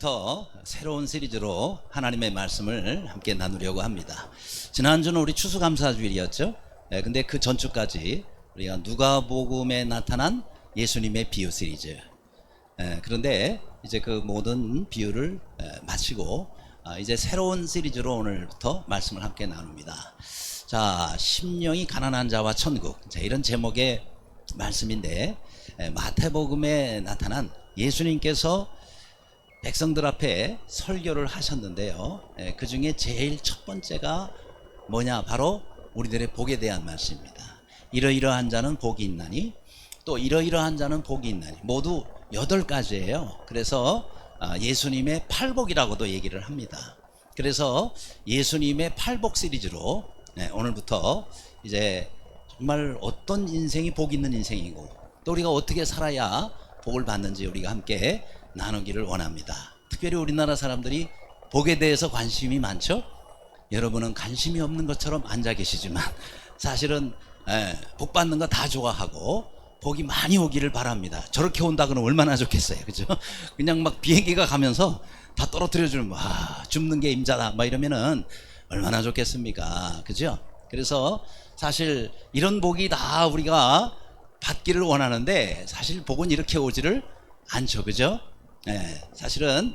오늘부터 새로운 시리즈로 하나님의 말씀을 함께 나누려고 합니다. 지난주는 우리 추수감사주일이었죠. 근데 그 전주까지 우리가 누가복음에 나타난 예수님의 비유 시리즈. 그런데 이제 그 모든 비유를 마치고 이제 새로운 시리즈로 오늘부터 말씀을 함께 나눕니다. 자, 심령이 가난한 자와 천국. 자, 이런 제목의 말씀인데 마태복음에 나타난 예수님께서 백성들 앞에 설교를 하셨는데요. 그 중에 제일 첫 번째가 뭐냐? 바로 우리들의 복에 대한 말씀입니다. 이러이러한 자는 복이 있나니, 또 이러이러한 자는 복이 있나니. 모두 8가지예요. 그래서 예수님의 팔복이라고도 얘기를 합니다. 그래서 예수님의 팔복 시리즈로 오늘부터 이제 정말 어떤 인생이 복 있는 인생이고, 또 우리가 어떻게 살아야 복을 받는지 우리가 함께 나누기를 원합니다. 특별히 우리나라 사람들이 복에 대해서 관심이 많죠? 여러분은 관심이 없는 것처럼 앉아 계시지만 사실은 복 받는 거 다 좋아하고 복이 많이 오기를 바랍니다. 저렇게 온다 그러면 얼마나 좋겠어요, 그죠? 그냥 막 비행기가 가면서 다 떨어뜨려 주면 줍는 게 임자다 막 이러면은 얼마나 좋겠습니까, 그죠? 그래서 사실 이런 복이 다 우리가 받기를 원하는데 사실 복은 이렇게 오지를 않죠, 그죠? 사실은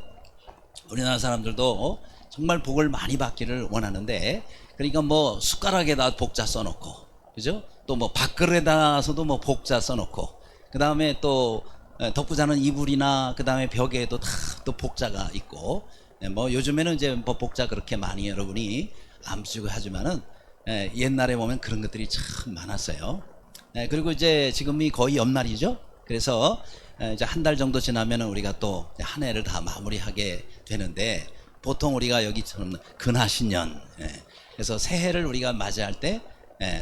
우리나라 사람들도 정말 복을 많이 받기를 원하는데, 그러니까 뭐 숟가락에다 복자 써놓고, 그죠? 또 뭐 밥그릇에다서도 뭐 복자 써놓고, 그 다음에 또 덕부자는 이불이나 그 다음에 벽에도 다 또 복자가 있고, 뭐 요즘에는 이제 뭐 복자 그렇게 많이 여러분이 안 붙이고 하지만은 옛날에 보면 그런 것들이 참 많았어요. 그리고 이제 지금이 거의 연말이죠. 그래서 이제 한 달 정도 지나면 우리가 또 한 해를 다 마무리하게 되는데, 보통 우리가 여기처럼 근하신년, 그래서 새해를 우리가 맞이할 때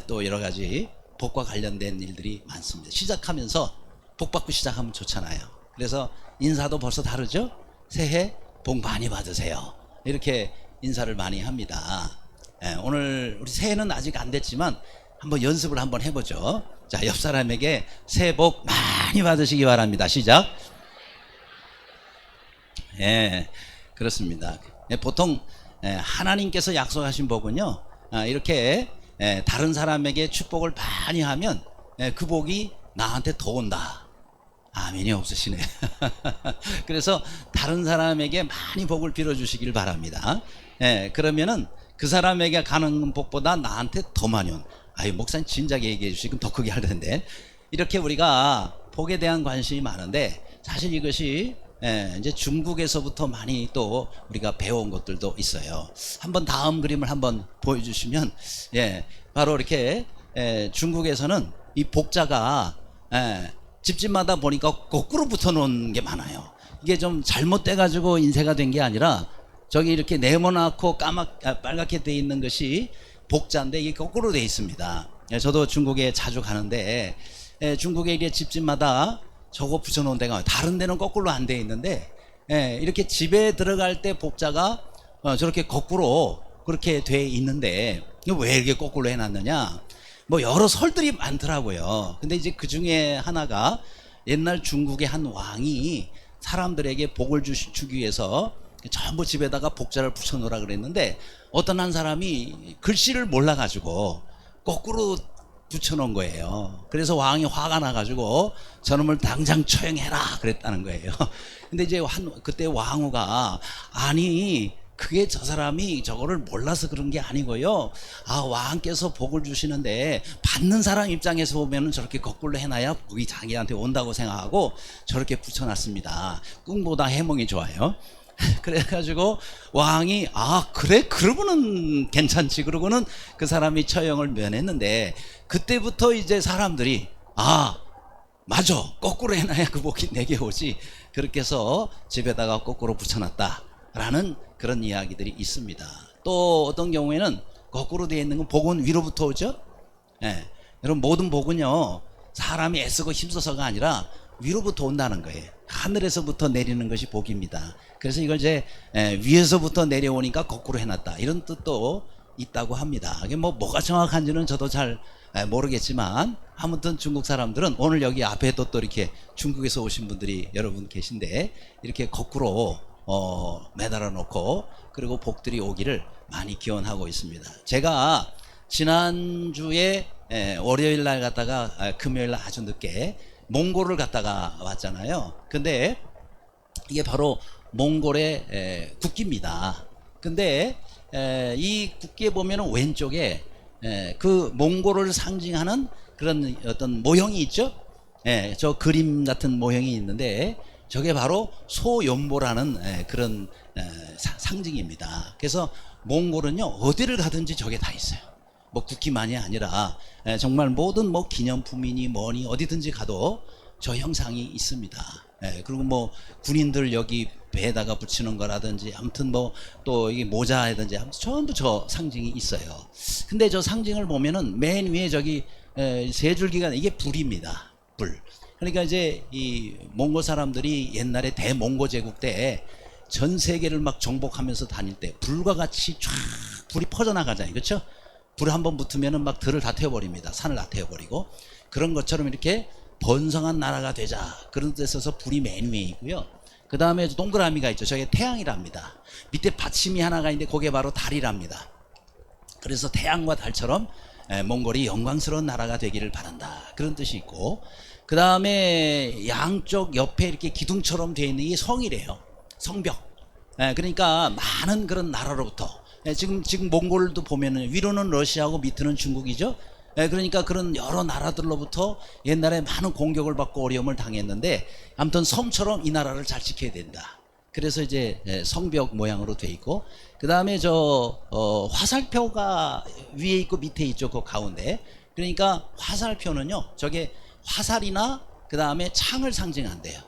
또 여러 가지 복과 관련된 일들이 많습니다. 시작하면서 복 받고 시작하면 좋잖아요. 그래서 인사도 벌써 다르죠. 새해 복 많이 받으세요, 이렇게 인사를 많이 합니다. 오늘 우리 새해는 아직 안 됐지만 한번 연습을 한번 해보죠. 자, 옆 사람에게 새해 복 많이 받으시기 바랍니다. 시작. 그렇습니다. 보통 하나님께서 약속하신 복은요, 이렇게 다른 사람에게 축복을 많이 하면 그 복이 나한테 더 온다. 아멘이 없으시네. 그래서 다른 사람에게 많이 복을 빌어주시길 바랍니다. 그러면은 그 사람에게 가는 복보다 나한테 더 많이 온. 목사님 진작에 얘기해 주시면 더 크게 할 텐데. 이렇게 우리가 복에 대한 관심이 많은데, 사실 이것이 이제 중국에서부터 많이 또 우리가 배워온 것들도 있어요. 한번 다음 그림을 한번 보여주시면, 바로 이렇게 중국에서는 이 복자가 집집마다 보니까 거꾸로 붙어 놓은 게 많아요. 이게 좀 잘못돼 가지고 인쇄가 된 게 아니라 저기 이렇게 네모나고 빨갛게 돼 있는 것이 복자인데 이게 거꾸로 돼 있습니다. 저도 중국에 자주 가는데 중국에 이게 집집마다 저거 붙여놓은 데가 다른 데는 거꾸로 안 돼 있는데, 이렇게 집에 들어갈 때 복자가 저렇게 거꾸로 그렇게 돼 있는데 왜 이렇게 거꾸로 해놨느냐? 뭐 여러 설들이 많더라고요. 근데 이제 그 중에 하나가 옛날 중국의 한 왕이 사람들에게 복을 주기 위해서 전부 집에다가 복자를 붙여놓으라 그랬는데, 어떤 한 사람이 글씨를 몰라가지고 거꾸로 붙여놓은 거예요. 그래서 왕이 화가 나가지고 저놈을 당장 처형해라 그랬다는 거예요. 근데 이제 그때 왕후가, 아니 그게 저 사람이 저거를 몰라서 그런 게 아니고요, 왕께서 복을 주시는데 받는 사람 입장에서 보면은 저렇게 거꾸로 해놔야 복이 자기한테 온다고 생각하고 저렇게 붙여놨습니다. 꿈보다 해몽이 좋아요. 그래가지고 왕이 그래? 그러고는 괜찮지. 그러고는 그 사람이 처형을 면했는데, 그때부터 이제 사람들이 맞아, 거꾸로 해놔야 그 복이 내게 오지, 그렇게 해서 집에다가 거꾸로 붙여놨다라는 그런 이야기들이 있습니다. 또 어떤 경우에는 거꾸로 되어 있는 건 복은 위로부터 오죠. 여러분, 모든 복은요 사람이 애쓰고 힘써서가 아니라 위로부터 온다는 거예요. 하늘에서부터 내리는 것이 복입니다. 그래서 이걸 이제 위에서부터 내려오니까 거꾸로 해놨다, 이런 뜻도 있다고 합니다. 이게 뭐가 정확한지는 저도 잘 모르겠지만, 아무튼 중국 사람들은 오늘 여기 앞에 또 이렇게 중국에서 오신 분들이 여러분 계신데, 이렇게 거꾸로 매달아 놓고 그리고 복들이 오기를 많이 기원하고 있습니다. 제가 지난주에 월요일 날 갔다가 금요일 날 아주 늦게 몽골을 갔다가 왔잖아요. 근데 이게 바로 몽골의 국기입니다. 근데 이 국기에 보면은 왼쪽에 그 몽골을 상징하는 그런 어떤 모형이 있죠. 저 그림 같은 모형이 있는데 저게 바로 소연보라는 그런 상징입니다. 그래서 몽골은요 어디를 가든지 저게 다 있어요. 뭐 국기만이 아니라 정말 모든 뭐 기념품이니 뭐니 어디든지 가도 저 형상이 있습니다. 그리고 뭐 군인들 여기 배에다가 붙이는 거라든지 아무튼 뭐 또 이게 모자라든지 전부 저 상징이 있어요. 근데 저 상징을 보면은 맨 위에 저기 세 줄기가 이게 불입니다. 불. 그러니까 이제 이 몽골 사람들이 옛날에 대몽고 제국 때 전 세계를 막 정복하면서 다닐 때 불과 같이 쫙 불이 퍼져나가잖아요. 그렇죠? 불이 한번 붙으면은 막 들을 다 태워버립니다. 산을 다 태워버리고 그런 것처럼 이렇게 번성한 나라가 되자 그런 데 있어서 불이 맨 위에 있고요. 그 다음에 동그라미가 있죠. 저게 태양이랍니다. 밑에 받침이 하나가 있는데 그게 바로 달이랍니다. 그래서 태양과 달처럼 몽골이 영광스러운 나라가 되기를 바란다 그런 뜻이 있고, 그 다음에 양쪽 옆에 이렇게 기둥처럼 되어 있는 게 성이래요. 성벽. 그러니까 많은 그런 나라로부터 지금 몽골도 보면은 위로는 러시아고 밑에는 중국이죠. 그러니까 그런 여러 나라들로부터 옛날에 많은 공격을 받고 어려움을 당했는데 아무튼 섬처럼 이 나라를 잘 지켜야 된다. 그래서 이제 성벽 모양으로 돼 있고, 그 다음에 저 화살표가 위에 있고 밑에 있죠. 그 가운데. 그러니까 화살표는요 저게 화살이나 그 다음에 창을 상징한대요.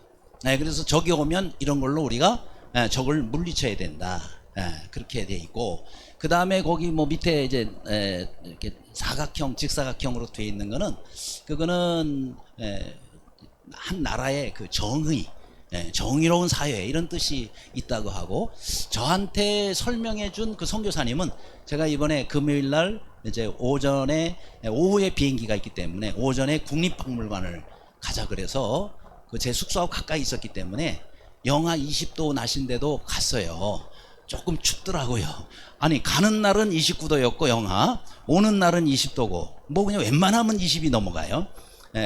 그래서 적이 오면 이런 걸로 우리가 적을 물리쳐야 된다. 그렇게 돼 있고, 그 다음에 거기 뭐 밑에 이제 이렇게 사각형, 직사각형으로 돼 있는 거는 그거는 한 나라의 그 정의, 정의로운 사회 이런 뜻이 있다고 하고, 저한테 설명해 준 그 선교사님은 제가 이번에 금요일 날 이제 오후에 비행기가 있기 때문에 오전에 국립박물관을 가자 그래서 그 제 숙소하고 가까이 있었기 때문에 영하 20도 날씨인데도 갔어요. 조금 춥더라고요. 아니 가는 날은 29도였고 영하, 오는 날은 20도고 뭐 그냥 웬만하면 20이 넘어가요.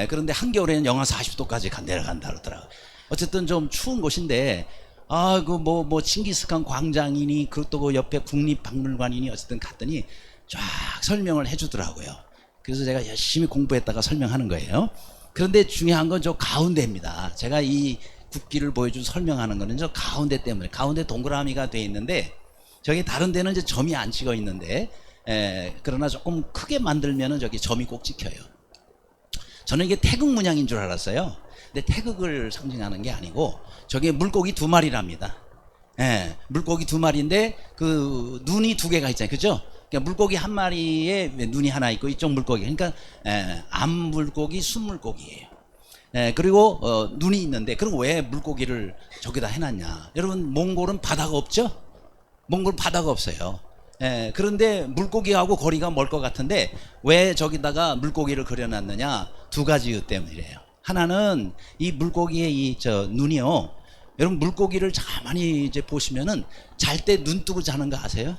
그런데 한겨울에는 영하 40도까지 내려간다 그러더라고요. 어쨌든 좀 추운 곳인데 그 뭐 칭기스칸 광장이니 그것도 그 옆에 국립박물관이니 어쨌든 갔더니 쫙 설명을 해주더라고요. 그래서 제가 열심히 공부했다가 설명하는 거예요. 그런데 중요한 건 저 가운데입니다. 제가 이 국기를 보여주고 설명하는 거는 저 가운데 때문에, 가운데 동그라미가 돼 있는데 저기 다른 데는 이제 점이 안 찍어 있는데 그러나 조금 크게 만들면은 저기 점이 꼭 찍혀요. 저는 이게 태극 문양인 줄 알았어요. 근데 태극을 상징하는 게 아니고 저게 물고기 두 마리랍니다. 물고기 두 마리인데 그 눈이 두 개가 있잖아요. 그죠? 그러니까 물고기 한 마리에 눈이 하나 있고 이쪽 물고기, 그러니까 암물고기, 순물고기예요. 그리고 눈이 있는데 그럼 왜 물고기를 저기다 해놨냐? 여러분 몽골은 바다가 없죠? 몽골 바다가 없어요. 그런데 물고기하고 거리가 멀 것 같은데 왜 저기다가 물고기를 그려놨느냐? 두 가지 이유 때문이래요. 하나는 이 물고기의 이 눈이요. 여러분 물고기를 가만히 이제 보시면은 잘 때 눈 뜨고 자는 거 아세요?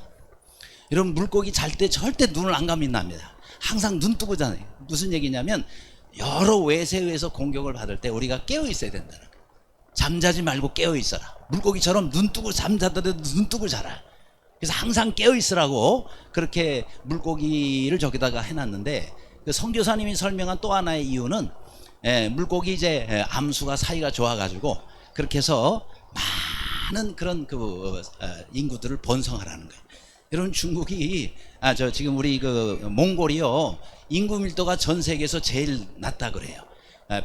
여러분 물고기 잘 때 절대 눈을 안 감는답니다. 항상 눈 뜨고 자요. 무슨 얘기냐면 여러 외세에 의해서 공격을 받을 때 우리가 깨어 있어야 된다는 거예요. 잠자지 말고 깨어 있어라. 물고기처럼 눈 뜨고 잠자더라도 눈 뜨고 자라. 그래서 항상 깨어 있으라고 그렇게 물고기를 저기다가 해놨는데, 그 선교사님이 설명한 또 하나의 이유는 물고기 이제 암수가 사이가 좋아가지고 그렇게 해서 많은 그런 그 인구들을 번성하라는 거예요. 여러분 중국이 지금 우리 그 몽골이요 인구 밀도가 전 세계에서 제일 낮다 그래요.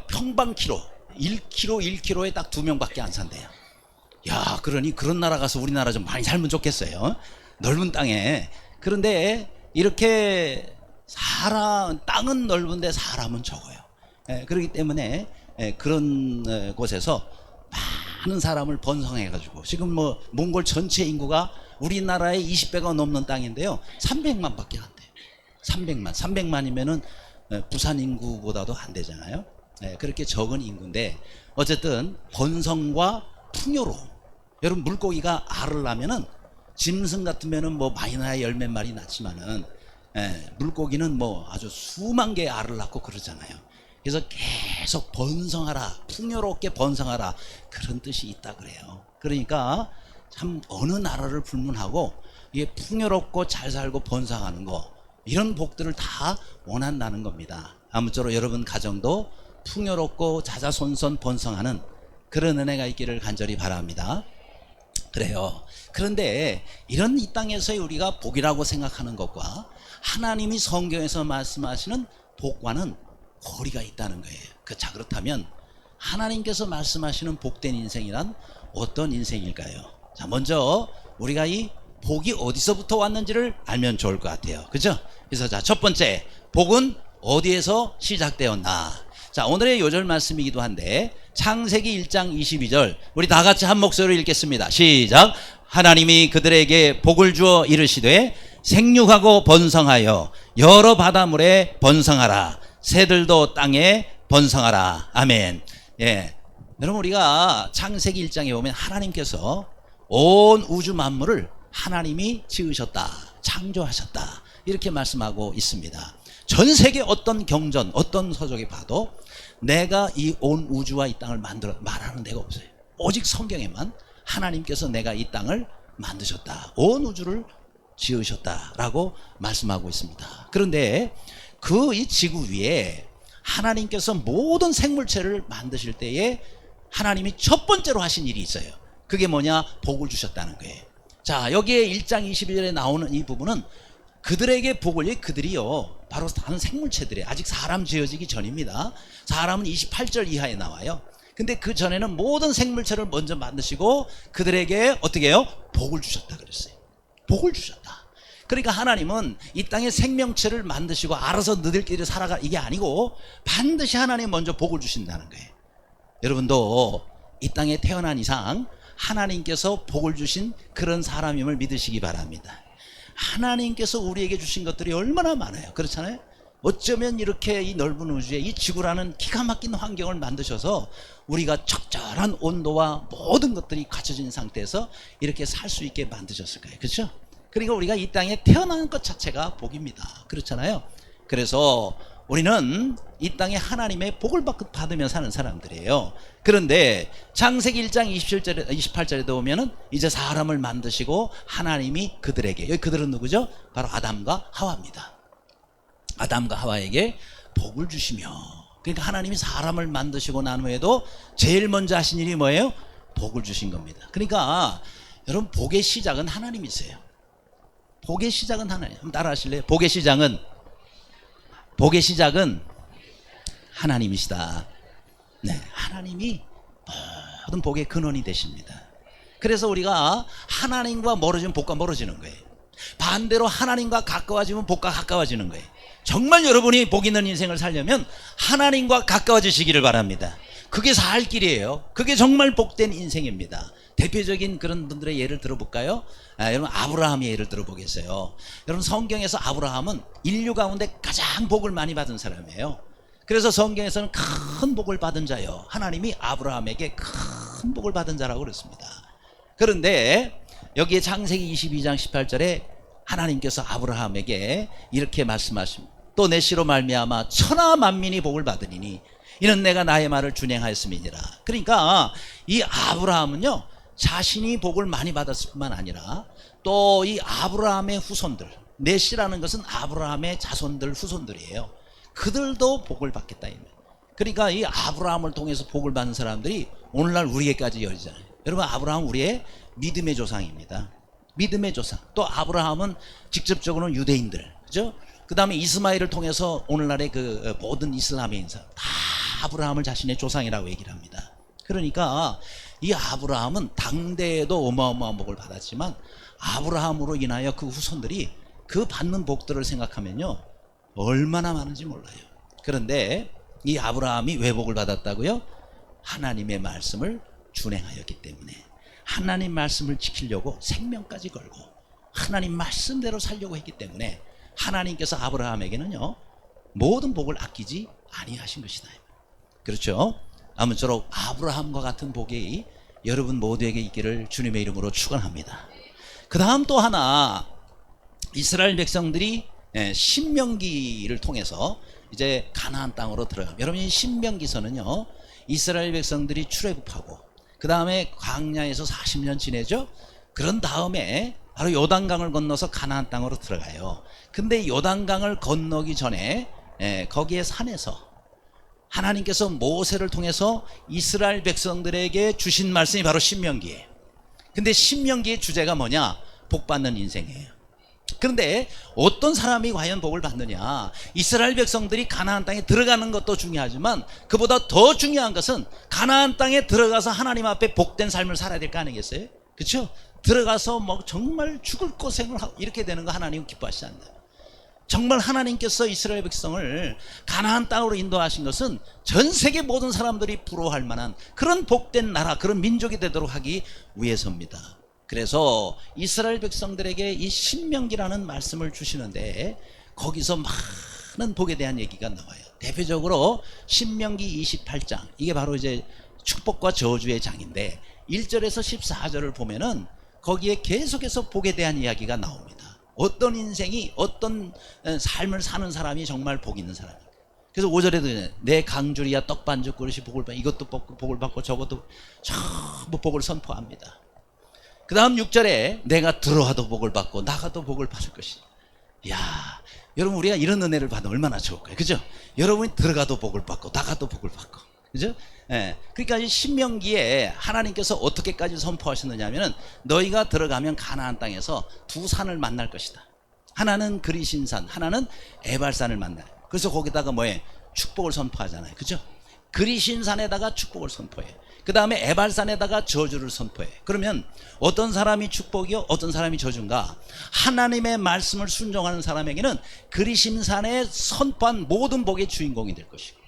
평방키로 1km에 딱 2명밖에 안 산대요. 야, 그러니 그런 나라 가서 우리나라 좀 많이 살면 좋겠어요. 넓은 땅에. 그런데 이렇게 땅은 넓은데 사람은 적어요. 그렇기 때문에 그런 곳에서 많은 사람을 번성해가지고 지금 뭐 몽골 전체 인구가 우리나라의 20배가 넘는 땅인데요 300만 밖에 안 돼요. 300만이면은 부산 인구보다도 안 되잖아요. 그렇게 적은 인구인데 어쨌든 번성과 풍요로움, 여러분 물고기가 알을 낳으면은 짐승 같으면은 뭐 많이 나야 열 몇 마리 낳지만은 물고기는 뭐 아주 수만 개의 알을 낳고 그러잖아요. 그래서 계속 번성하라, 풍요롭게 번성하라, 그런 뜻이 있다 그래요. 그러니까 참 어느 나라를 불문하고 이게 풍요롭고 잘 살고 번성하는 거, 이런 복들을 다 원한다는 겁니다. 아무쪼록 여러분 가정도 풍요롭고 자자손손 번성하는 그런 은혜가 있기를 간절히 바랍니다. 그래요. 그런데 이런 이 땅에서의 우리가 복이라고 생각하는 것과 하나님이 성경에서 말씀하시는 복과는 거리가 있다는 거예요. 자, 그렇다면 하나님께서 말씀하시는 복된 인생이란 어떤 인생일까요? 자, 먼저 우리가 이 복이 어디서부터 왔는지를 알면 좋을 것 같아요. 그죠? 그래서 자, 첫 번째, 복은 어디에서 시작되었나? 자, 오늘의 요절 말씀이기도 한데 창세기 1장 22절 우리 다 같이 한 목소리로 읽겠습니다. 시작. 하나님이 그들에게 복을 주어 이르시되 생육하고 번성하여 여러 바다물에 번성하라. 새들도 땅에 번성하라. 아멘. 예. 여러분, 우리가 창세기 1장에 보면 하나님께서 온 우주 만물을 하나님이 지으셨다, 창조하셨다, 이렇게 말씀하고 있습니다. 전 세계 어떤 경전, 어떤 서적에 봐도 내가 이 온 우주와 이 땅을 만들어 말하는 데가 없어요. 오직 성경에만 하나님께서 내가 이 땅을 만드셨다, 온 우주를 지으셨다라고 말씀하고 있습니다. 그런데 그 이 지구 위에 하나님께서 모든 생물체를 만드실 때에 하나님이 첫 번째로 하신 일이 있어요. 그게 뭐냐? 복을 주셨다는 거예요. 자, 여기에 1장 22절에 나오는 이 부분은 그들에게 복을, 그들이요 바로 다른 생물체들이 아직 사람 지어지기 전입니다. 사람은 28절 이하에 나와요. 근데 그 전에는 모든 생물체를 먼저 만드시고 그들에게 어떻게 해요? 복을 주셨다 그랬어요. 복을 주셨다. 그러니까 하나님은 이 땅에 생명체를 만드시고 알아서 너희들끼리 살아가, 이게 아니고 반드시 하나님 먼저 복을 주신다는 거예요. 여러분도 이 땅에 태어난 이상 하나님께서 복을 주신 그런 사람임을 믿으시기 바랍니다. 하나님께서 우리에게 주신 것들이 얼마나 많아요. 그렇잖아요. 어쩌면 이렇게 이 넓은 우주에 이 지구라는 기가 막힌 환경을 만드셔서 우리가 적절한 온도와 모든 것들이 갖춰진 상태에서 이렇게 살 수 있게 만드셨을까요? 그렇죠? 그러니까 우리가 이 땅에 태어나는 것 자체가 복입니다. 그렇잖아요. 그래서 우리는 이 땅에 하나님의 복을 받으며 사는 사람들이에요. 그런데 창세기 1장 28절에도 보면은 이제 사람을 만드시고 하나님이 그들에게, 여기 그들은 누구죠? 바로 아담과 하와입니다. 아담과 하와에게 복을 주시며, 그러니까 하나님이 사람을 만드시고 난 후에도 제일 먼저 하신 일이 뭐예요? 복을 주신 겁니다. 그러니까 여러분, 복의 시작은 하나님이세요. 복의 시작은 하나님. 한번 따라 하실래요? 복의 시작은 하나님이시다. 네, 하나님이 모든 복의 근원이 되십니다. 그래서 우리가 하나님과 멀어지면 복과 멀어지는 거예요. 반대로 하나님과 가까워지면 복과 가까워지는 거예요. 정말 여러분이 복 있는 인생을 살려면 하나님과 가까워지시기를 바랍니다. 그게 살 길이에요. 그게 정말 복된 인생입니다. 대표적인 그런 분들의 예를 들어볼까요? 여러분, 아브라함의 예를 들어보겠어요. 여러분, 성경에서 아브라함은 인류 가운데 가장 복을 많이 받은 사람이에요. 그래서 성경에서는 큰 복을 받은 자요, 하나님이 아브라함에게 큰 복을 받은 자라고 그랬습니다. 그런데 여기에 창세기 22장 18절에 하나님께서 아브라함에게 이렇게 말씀하십니다. 또 내 씨로 말미암아 천하 만민이 복을 받으리니 이는 내가 나의 말을 준행하였음이니라. 그러니까 이 아브라함은요, 자신이 복을 많이 받았을 뿐만 아니라 또 이 아브라함의 후손들, 내 씨라는 것은 아브라함의 자손들, 후손들이에요. 그들도 복을 받겠다. 그러니까 이 아브라함을 통해서 복을 받는 사람들이 오늘날 우리에게까지 열리잖아요. 여러분, 아브라함은 우리의 믿음의 조상입니다. 믿음의 조상. 또 아브라함은 직접적으로는 유대인들, 그죠? 그 다음에 이스마엘을 통해서 오늘날의 그 모든 이슬람의 인사 다 아브라함을 자신의 조상이라고 얘기를 합니다. 그러니까 이 아브라함은 당대에도 어마어마한 복을 받았지만 아브라함으로 인하여 그 후손들이 그 받는 복들을 생각하면요, 얼마나 많은지 몰라요. 그런데 이 아브라함이 왜 복을 받았다고요? 하나님의 말씀을 준행하였기 때문에, 하나님 말씀을 지키려고 생명까지 걸고 하나님 말씀대로 살려고 했기 때문에 하나님께서 아브라함에게는요, 모든 복을 아끼지 아니하신 것이다. 그렇죠? 아무쪼록 아브라함과 같은 복이 여러분 모두에게 있기를 주님의 이름으로 축원합니다. 그 다음 또 하나, 이스라엘 백성들이 신명기를 통해서 이제 가나안 땅으로 들어갑니다. 여러분, 이 신명기서는요, 이스라엘 백성들이 출애굽하고 그 다음에 광야에서 40년 지내죠. 그런 다음에 바로 요단강을 건너서 가나안 땅으로 들어가요. 근데 요단강을 건너기 전에 거기에 산에서 하나님께서 모세를 통해서 이스라엘 백성들에게 주신 말씀이 바로 신명기예요. 근데 신명기의 주제가 뭐냐? 복 받는 인생이에요. 그런데 어떤 사람이 과연 복을 받느냐? 이스라엘 백성들이 가나안 땅에 들어가는 것도 중요하지만 그보다 더 중요한 것은 가나안 땅에 들어가서 하나님 앞에 복된 삶을 살아야 될 거 아니겠어요? 그렇죠? 들어가서 뭐 정말 죽을 고생을 하고 이렇게 되는 거 하나님은 기뻐하시지 않나요? 정말 하나님께서 이스라엘 백성을 가나안 땅으로 인도하신 것은 전 세계 모든 사람들이 부러워할 만한 그런 복된 나라, 그런 민족이 되도록 하기 위해서입니다. 그래서 이스라엘 백성들에게 이 신명기라는 말씀을 주시는데 거기서 많은 복에 대한 얘기가 나와요. 대표적으로 신명기 28장, 이게 바로 이제 축복과 저주의 장인데 1절에서 14절을 보면은 거기에 계속해서 복에 대한 이야기가 나옵니다. 어떤 인생이, 어떤 삶을 사는 사람이 정말 복 있는 사람입니까? 그래서 5절에도 내 강줄이야 떡반죽 그릇이 복을 받고, 이것도 복을 받고 저것도 전부 복을 선포합니다. 그 다음 6절에 내가 들어와도 복을 받고 나가도 복을 받을 것이다. 이야, 여러분, 우리가 이런 은혜를 받으면 얼마나 좋을까요? 그죠? 여러분이 들어가도 복을 받고 나가도 복을 받고, 그죠? 그러니까 이 신명기에 하나님께서 어떻게까지 선포하셨느냐 하면은 너희가 들어가면 가나안 땅에서 두 산을 만날 것이다. 하나는 그리신산, 하나는 에발산을 만나요. 그래서 거기다가 뭐해? 축복을 선포하잖아요. 그죠? 그리신산에다가 축복을 선포해. 그 다음에 에발산에다가 저주를 선포해. 그러면 어떤 사람이 축복이요? 어떤 사람이 저주인가? 하나님의 말씀을 순종하는 사람에게는 그리신산에 선포한 모든 복의 주인공이 될 것이고,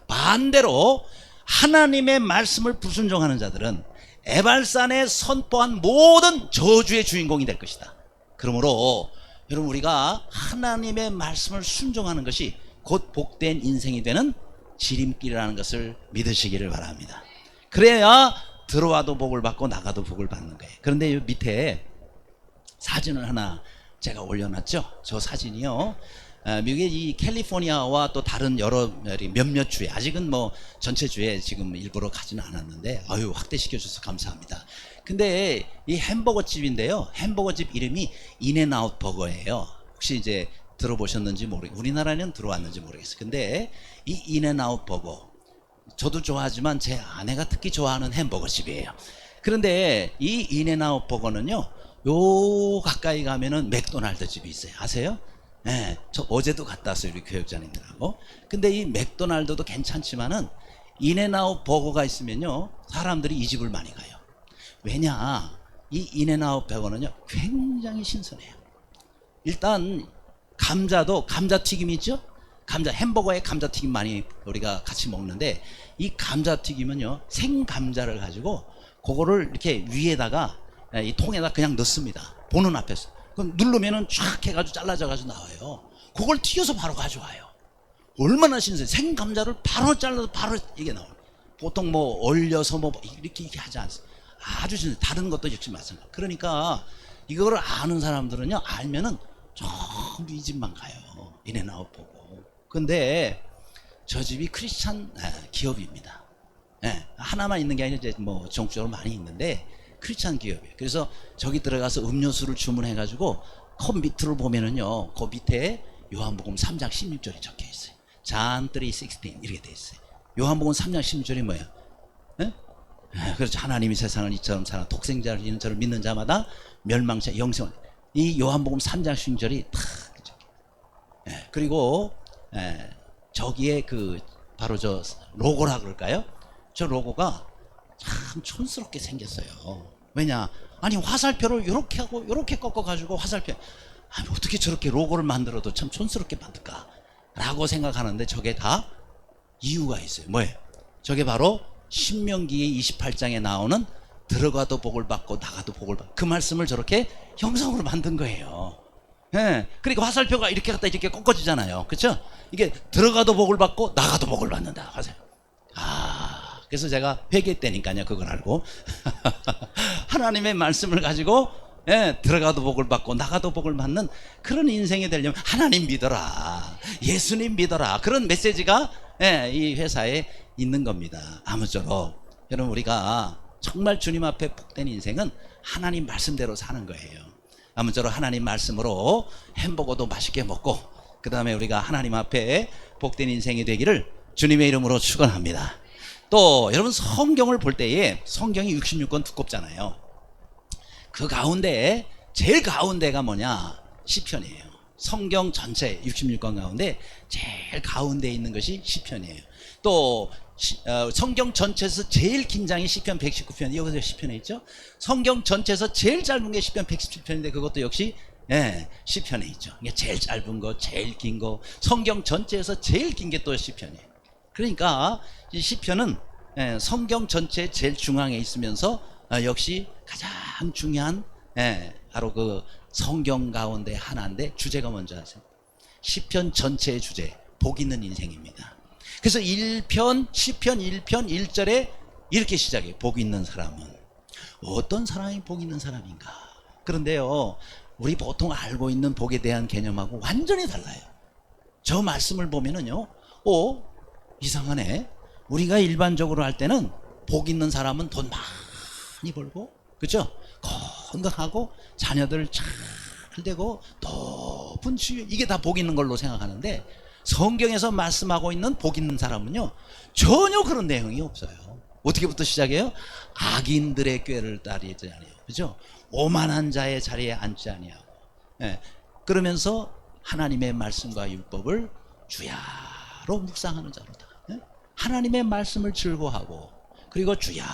반대로 하나님의 말씀을 불순종하는 자들은 에발산에 선포한 모든 저주의 주인공이 될 것이다. 그러므로 여러분, 우리가 하나님의 말씀을 순종하는 것이 곧 복된 인생이 되는 지름길이라는 것을 믿으시기를 바랍니다. 그래야 들어와도 복을 받고 나가도 복을 받는 거예요. 그런데 이 밑에 사진을 하나 제가 올려놨죠. 저 사진이요, 미국의 이 캘리포니아와 또 다른 여러 몇몇 주에, 아직은 뭐 전체 주에 지금 일부러 가지는 않았는데, 아유, 확대시켜 주셔서 감사합니다. 근데 이 햄버거 집인데요, 햄버거 집 이름이 인앤아웃 버거예요. 혹시 이제 들어보셨는지 모르겠어요. 우리나라에는 들어왔는지 모르겠어요. 근데 이 인앤아웃 버거, 저도 좋아하지만 제 아내가 특히 좋아하는 햄버거 집이에요. 그런데 이 인앤아웃 버거는요, 요 가까이 가면은 맥도날드 집이 있어요. 아세요? 네, 저 어제도 갔다 왔어요, 우리 교육자님들하고. 근데 이 맥도날드도 괜찮지만은 인앤아웃 버거가 있으면요, 사람들이 이 집을 많이 가요. 왜냐? 이 인앤아웃 버거는요, 굉장히 신선해요. 일단 감자도, 감자튀김 있죠? 감자, 햄버거에 감자튀김 많이 우리가 같이 먹는데, 이 감자튀김은요, 생감자를 가지고 그거를 이렇게 위에다가 이 통에다 그냥 넣습니다. 보는 앞에서. 그럼 누르면은 쫙 해가지고 잘라져가지고 나와요. 그걸 튀겨서 바로 가져와요. 얼마나 신선해. 생감자를 바로 잘라서 바로 이게 나와요. 보통 뭐 얼려서 뭐 이렇게 하지 않습니다. 아주 신선해. 다른 것도 역시 마찬가지. 그러니까 이거를 아는 사람들은요, 알면은 전부 이 집만 가요. 인앤아웃 보고. 근데 저 집이 크리스찬 기업입니다. 하나만 있는 게 아니라 이제 뭐 전국적으로 많이 있는데 크리스찬 기업이에요. 그래서 저기 들어가서 음료수를 주문해가지고 컵 밑으로 보면은요, 그 밑에 요한복음 3장 16절이 적혀 있어요. John 3:16 이렇게 돼 있어요. 요한복음 3장 16절이 뭐예요? 그렇죠. 하나님이 세상을 이처럼 사랑 독생자를 이는 저를 믿는 자마다 멸망치 영생을. 이 요한복음 3장 16절이 탁 적혀. 그리고 저기에 그 바로 저 로고라 그럴까요? 저 로고가 참 촌스럽게 생겼어요. 왜냐? 아니, 화살표를 이렇게 하고 이렇게 꺾어가지고 화살표, 아니, 어떻게 저렇게 로고를 만들어도 참 촌스럽게 만들까? 라고 생각하는데 저게 다 이유가 있어요. 뭐예요? 저게 바로 신명기 28장에 나오는 들어가도 복을 받고 나가도 복을 받고, 그 말씀을 저렇게 형상으로 만든 거예요. 그러니까 화살표가 이렇게 갖다 이렇게 꺾어지잖아요. 그렇죠? 이게 들어가도 복을 받고 나가도 복을 받는다. 화살. 그래서 제가 회개했다니까요. 그걸 알고. 하나님의 말씀을 가지고 들어가도 복을 받고 나가도 복을 받는 그런 인생이 되려면 하나님 믿어라, 예수님 믿어라, 그런 메시지가 이 회사에 있는 겁니다. 아무쪼록 여러분, 우리가 정말 주님 앞에 복된 인생은 하나님 말씀대로 사는 거예요. 아무쪼록 하나님 말씀으로 햄버거도 맛있게 먹고, 그 다음에 우리가 하나님 앞에 복된 인생이 되기를 주님의 이름으로 축원합니다. 또 여러분, 성경을 볼 때에 성경이 66권 두껍잖아요. 그 가운데 제일 가운데가 뭐냐? 시편이에요. 성경 전체 66권 가운데 제일 가운데 있는 것이 시편이에요. 또 성경 전체에서 제일 긴 장이 시편 119편, 여기서 시편에 있죠. 성경 전체에서 제일 짧은 게 시편 117편인데 그것도 역시 시편에 있죠. 이게 제일 짧은 거, 제일 긴 거, 성경 전체에서 제일 긴 게 또 시편이에요. 그러니까 이 시편은 성경 전체 제일 중앙에 있으면서 역시 가장 중요한 바로 그 성경 가운데 하나인데, 주제가 뭔지 아세요? 시편 전체의 주제, 복 있는 인생입니다. 그래서 시편 1편 1절에 이렇게 시작해요. 복 있는 사람은 어떤 사람이 복 있는 사람인가? 그런데요, 우리 보통 알고 있는 복에 대한 개념하고 완전히 달라요. 저 말씀을 보면은요, 이상하네. 우리가 일반적으로 할 때는 복 있는 사람은 돈 많이 벌고, 그렇죠? 건강하고 자녀들 잘 되고 높은 지위, 이게 다 복 있는 걸로 생각하는데, 성경에서 말씀하고 있는 복 있는 사람은요, 전혀 그런 내용이 없어요. 어떻게부터 시작해요? 악인들의 꾀를 따르지 아니하고, 그죠? 오만한 자의 자리에 앉지 아니하고, 그러면서 하나님의 말씀과 율법을 주야로 묵상하는 자로다. 하나님의 말씀을 즐거워하고, 그리고 주야,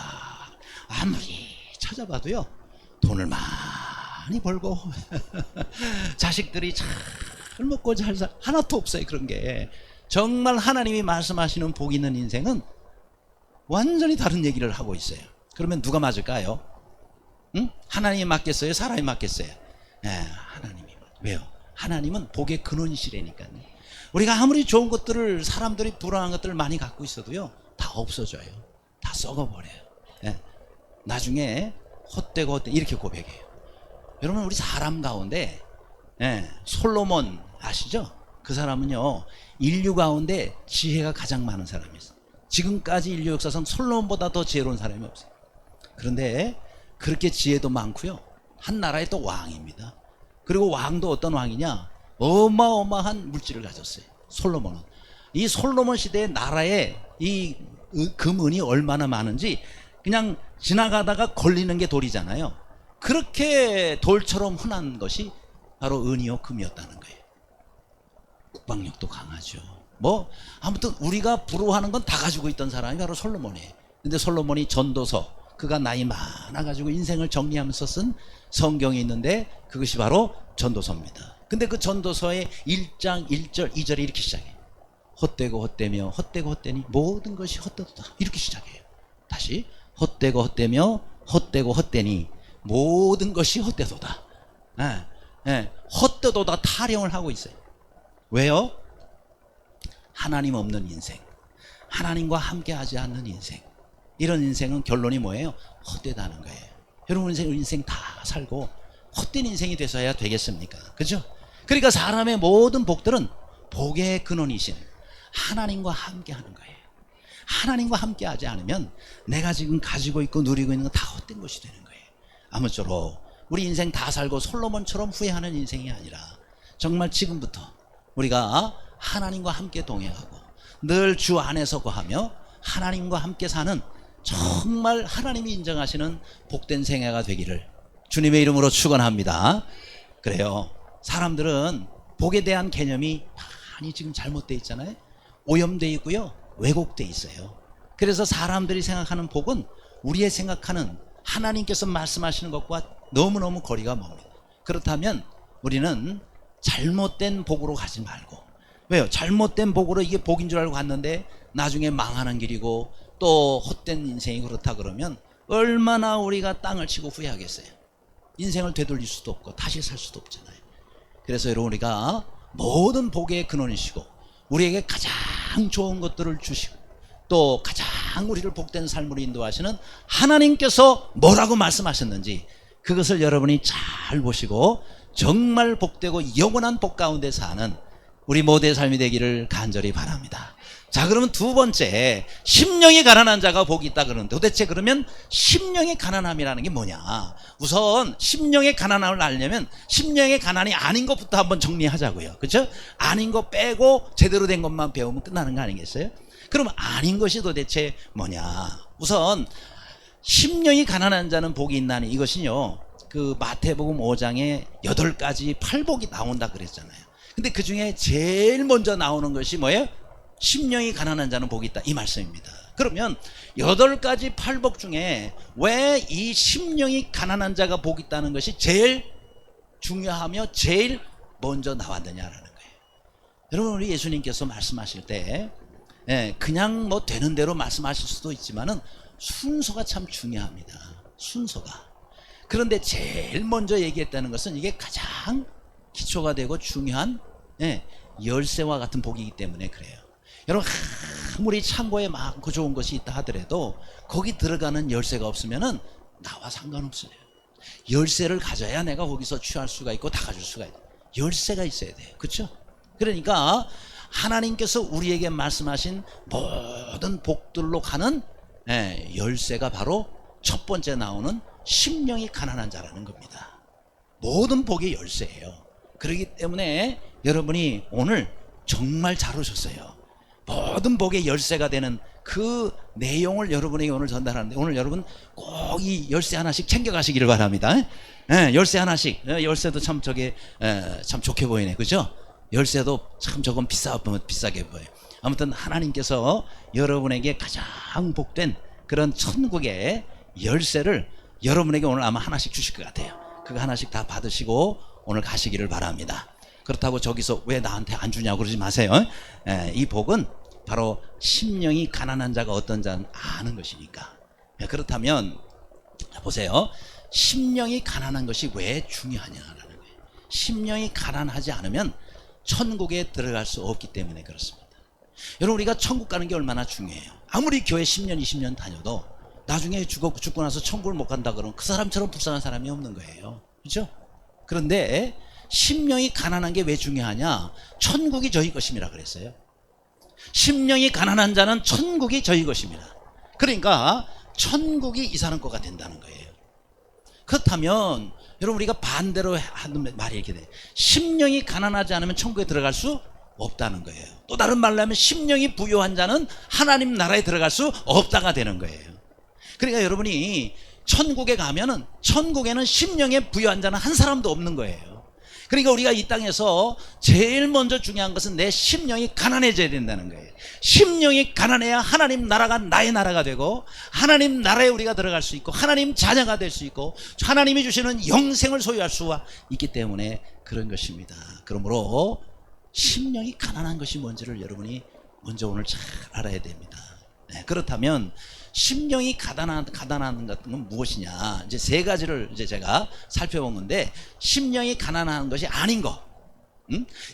아무리 찾아봐도요, 돈을 많이 벌고 자식들이 잘 먹고 잘 살, 하나도 없어요. 그런 게 정말 하나님이 말씀하시는 복 있는 인생은 완전히 다른 얘기를 하고 있어요. 그러면 누가 맞을까요? 하나님이 맞겠어요? 사람이 맞겠어요? 하나님이. 왜요? 하나님은 복의 근원이시라니까요. 우리가 아무리 좋은 것들을, 사람들이 불안한 것들을 많이 갖고 있어도요, 다 없어져요. 다 썩어버려요. 나중에 헛되고 헛되, 이렇게 고백해요. 여러분, 우리 사람 가운데 솔로몬 아시죠? 그 사람은요, 인류 가운데 지혜가 가장 많은 사람이었어요. 지금까지 인류 역사상 솔로몬보다 더 지혜로운 사람이 없어요. 그런데 그렇게 지혜도 많고요, 한 나라의 또 왕입니다. 그리고 왕도 어떤 왕이냐? 어마어마한 물질을 가졌어요. 솔로몬은. 이 솔로몬 시대의 나라에 이 금은이 얼마나 많은지, 그냥 지나가다가 걸리는 게 돌이잖아요. 그렇게 돌처럼 흔한 것이 바로 은이요 금이었다는 거예요. 국방력도 강하죠. 아무튼 우리가 부러워하는 건 다 가지고 있던 사람이 바로 솔로몬이에요. 근데 솔로몬이 전도서, 그가 나이 많아가지고 인생을 정리하면서 쓴 성경이 있는데, 그것이 바로 전도서입니다. 근데 그 전도서의 1장 1절 2절이 이렇게 시작해요. 헛되고 헛되며 헛되고 헛되니 모든 것이 헛되도다. 이렇게 시작해요. 다시, 헛되고 헛되며 헛되고 헛되니 모든 것이 헛되도다. 헛되도다 타령을 하고 있어요. 왜요? 하나님 없는 인생, 하나님과 함께 하지 않는 인생, 이런 인생은 결론이 뭐예요? 헛되다는 거예요. 여러분, 인생 다 살고 헛된 인생이 되서야 되겠습니까? 그죠? 그러니까 사람의 모든 복들은 복의 근원이신 하나님과 함께 하는 거예요. 하나님과 함께 하지 않으면 내가 지금 가지고 있고 누리고 있는 건 다 헛된 것이 되는 거예요. 아무쪼록 우리 인생 다 살고 솔로몬처럼 후회하는 인생이 아니라, 정말 지금부터 우리가 하나님과 함께 동행하고 늘 주 안에서 거하며 하나님과 함께 사는, 정말 하나님이 인정하시는 복된 생애가 되기를 주님의 이름으로 축원합니다. 그래요. 사람들은 복에 대한 개념이 많이 지금 잘못되어 있잖아요. 오염되어 있고요, 왜곡되어 있어요. 그래서 사람들이 생각하는 복은 우리의 생각하는 하나님께서 말씀하시는 것과 너무너무 거리가 멉니다. 그렇다면 우리는 잘못된 복으로 가지 말고, 왜요? 잘못된 복으로 이게 복인 줄 알고 갔는데 나중에 망하는 길이고 또 헛된 인생이 그렇다 그러면 얼마나 우리가 땅을 치고 후회하겠어요. 인생을 되돌릴 수도 없고 다시 살 수도 없잖아요. 그래서 여러분, 우리가 모든 복의 근원이시고 우리에게 가장 좋은 것들을 주시고 또 가장 가장 우리를 복된 삶으로 인도하시는 하나님께서 뭐라고 말씀하셨는지 그것을 여러분이 잘 보시고 정말 복되고 영원한 복 가운데 사는 우리 모두의 삶이 되기를 간절히 바랍니다. 자, 그러면 두 번째, 심령이 가난한 자가 복이 있다 그러는데 도대체 그러면 심령의 가난함이라는 게 뭐냐? 우선 심령의 가난함을 알려면 심령의 가난이 아닌 것부터 한번 정리하자고요. 그렇죠? 아닌 거 빼고 제대로 된 것만 배우면 끝나는 거 아니겠어요? 그럼 아닌 것이 도대체 뭐냐? 우선 심령이 가난한 자는 복이 있나니, 이것은요 그 마태복음 5장에 8가지 팔복이 나온다 그랬잖아요. 근데 그 중에 제일 먼저 나오는 것이 뭐예요? 심령이 가난한 자는 복이 있다, 이 말씀입니다. 그러면 8가지 팔복 중에 왜 이 심령이 가난한 자가 복이 있다는 것이 제일 중요하며 제일 먼저 나왔느냐라는 거예요. 여러분, 우리 예수님께서 말씀하실 때 그냥 뭐 되는 대로 말씀하실 수도 있지만은 순서가 참 중요합니다. 순서가. 그런데 제일 먼저 얘기했다는 것은 이게 가장 기초가 되고 중요한 열쇠와 같은 복이기 때문에 그래요. 여러분, 아무리 창고에 많고 좋은 것이 있다 하더라도 거기 들어가는 열쇠가 없으면은 나와 상관없어요. 열쇠를 가져야 내가 거기서 취할 수가 있고 다 가질 수가 있어요. 열쇠가 있어야 돼요. 그렇죠? 그러니까 하나님께서 우리에게 말씀하신 모든 복들로 가는 열쇠가 바로 첫 번째 나오는 심령이 가난한 자라는 겁니다. 모든 복의 열쇠예요. 그렇기 때문에 여러분이 오늘 정말 잘 오셨어요. 모든 복의 열쇠가 되는 그 내용을 여러분에게 오늘 전달하는데, 오늘 여러분 꼭 이 열쇠 하나씩 챙겨가시기를 바랍니다. 열쇠 하나씩. 열쇠도 참 저게 참 좋게 보이네, 그죠? 열쇠도 참 저건 비싸게 보여요. 아무튼 하나님께서 여러분에게 가장 복된 그런 천국의 열쇠를 여러분에게 오늘 아마 하나씩 주실 것 같아요. 그거 하나씩 다 받으시고 오늘 가시기를 바랍니다. 그렇다고 저기서 왜 나한테 안 주냐고 그러지 마세요. 이 복은 바로 심령이 가난한 자가 어떤 자는 아는 것이니까. 그렇다면 보세요. 심령이 가난한 것이 왜 중요하냐라는 거예요. 심령이 가난하지 않으면 천국에 들어갈 수 없기 때문에 그렇습니다. 여러분, 우리가 천국 가는 게 얼마나 중요해요. 아무리 교회 10년 20년 다녀도 나중에 죽고 나서 천국을 못 간다 그러면 그 사람처럼 불쌍한 사람이 없는 거예요. 그렇죠? 그런데 심령이 가난한 게 왜 중요하냐? 천국이 저희 것임이라 그랬어요. 심령이 가난한 자는 천국이 저희 것입니다. 그러니까 천국이 이 사람 거가 된다는 거예요. 그렇다면 여러분, 우리가 반대로 하는 말이 이렇게 돼요. 심령이 가난하지 않으면 천국에 들어갈 수 없다는 거예요. 또 다른 말로 하면 심령이 부유한 자는 하나님 나라에 들어갈 수 없다가 되는 거예요. 그러니까 여러분이 천국에 가면은 천국에는 심령에 부유한 자는 한 사람도 없는 거예요. 그러니까 우리가 이 땅에서 제일 먼저 중요한 것은 내 심령이 가난해져야 된다는 거예요. 심령이 가난해야 하나님 나라가 나의 나라가 되고 하나님 나라에 우리가 들어갈 수 있고 하나님 자녀가 될 수 있고 하나님이 주시는 영생을 소유할 수가 있기 때문에 그런 것입니다. 그러므로 심령이 가난한 것이 뭔지를 여러분이 먼저 오늘 잘 알아야 됩니다. 그렇다면 심령이 가난한 것은 무엇이냐? 이제 3가지를 이제 제가 살펴본 건데, 심령이 가난한 것이 아닌 거,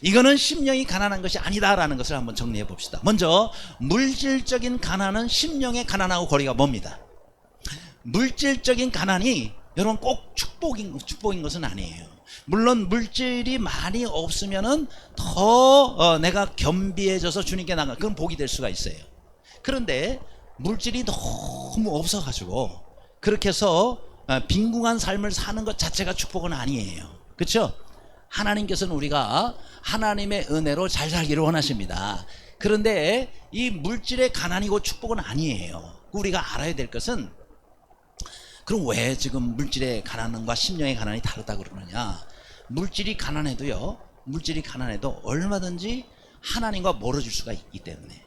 이거는 심령이 가난한 것이 아니다라는 것을 한번 정리해 봅시다. 먼저 물질적인 가난은 심령의 가난하고 거리가 멉니다. 물질적인 가난이 여러분 꼭 축복인 것은 아니에요. 물론 물질이 많이 없으면은 더 내가 겸비해져서 주님께 나가, 그건 복이 될 수가 있어요. 그런데 물질이 너무 없어가지고 그렇게 해서 빈궁한 삶을 사는 것 자체가 축복은 아니에요. 그렇죠? 하나님께서는 우리가 하나님의 은혜로 잘 살기를 원하십니다. 그런데 이 물질의 가난이고 축복은 아니에요. 우리가 알아야 될 것은, 그럼 왜 지금 물질의 가난과 심령의 가난이 다르다고 그러느냐? 물질이 가난해도 얼마든지 하나님과 멀어질 수가 있기 때문에.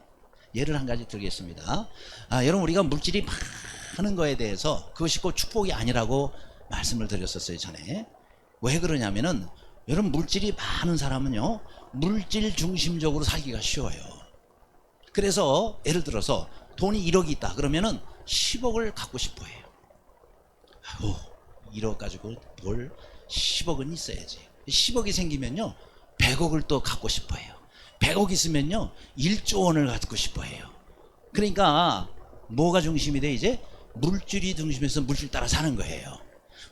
예를 한 가지 들겠습니다. 여러분, 우리가 물질이 많은 거에 대해서 그것이 꼭 축복이 아니라고 말씀을 드렸었어요, 전에. 왜 그러냐면은, 여러분, 물질이 많은 사람은요 물질 중심적으로 살기가 쉬워요. 그래서 예를 들어서 돈이 1억이 있다 그러면은 10억을 갖고 싶어 해요. 1억 가지고 뭘 10억은 있어야지. 10억이 생기면요 100억을 또 갖고 싶어 해요. 100억 있으면요 1조 원을 갖고 싶어 해요. 그러니까 뭐가 중심이 돼? 이제 물질이 중심에서 물질 따라 사는 거예요.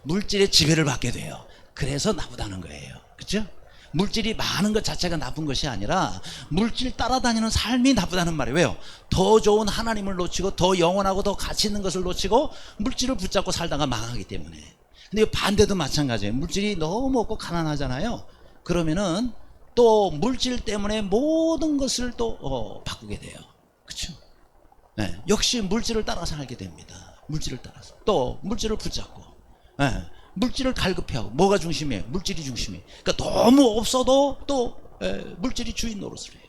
물질의 지배를 받게 돼요. 그래서 나쁘다는 거예요. 그렇죠? 물질이 많은 것 자체가 나쁜 것이 아니라 물질 따라다니는 삶이 나쁘다는 말이에요. 왜요? 더 좋은 하나님을 놓치고 더 영원하고 더 가치 있는 것을 놓치고 물질을 붙잡고 살다가 망하기 때문에. 근데 반대도 마찬가지예요. 물질이 너무 없고 가난하잖아요. 그러면은 또 물질 때문에 모든 것을 또 바꾸게 돼요. 그렇죠? 네, 역시 물질을 따라 살게 됩니다. 물질을 따라서 또 물질을 붙잡고, 네, 물질을 갈급해하고. 뭐가 중심이에요? 물질이 중심이에요. 그러니까 너무 없어도 또 물질이 주인 노릇을 해요.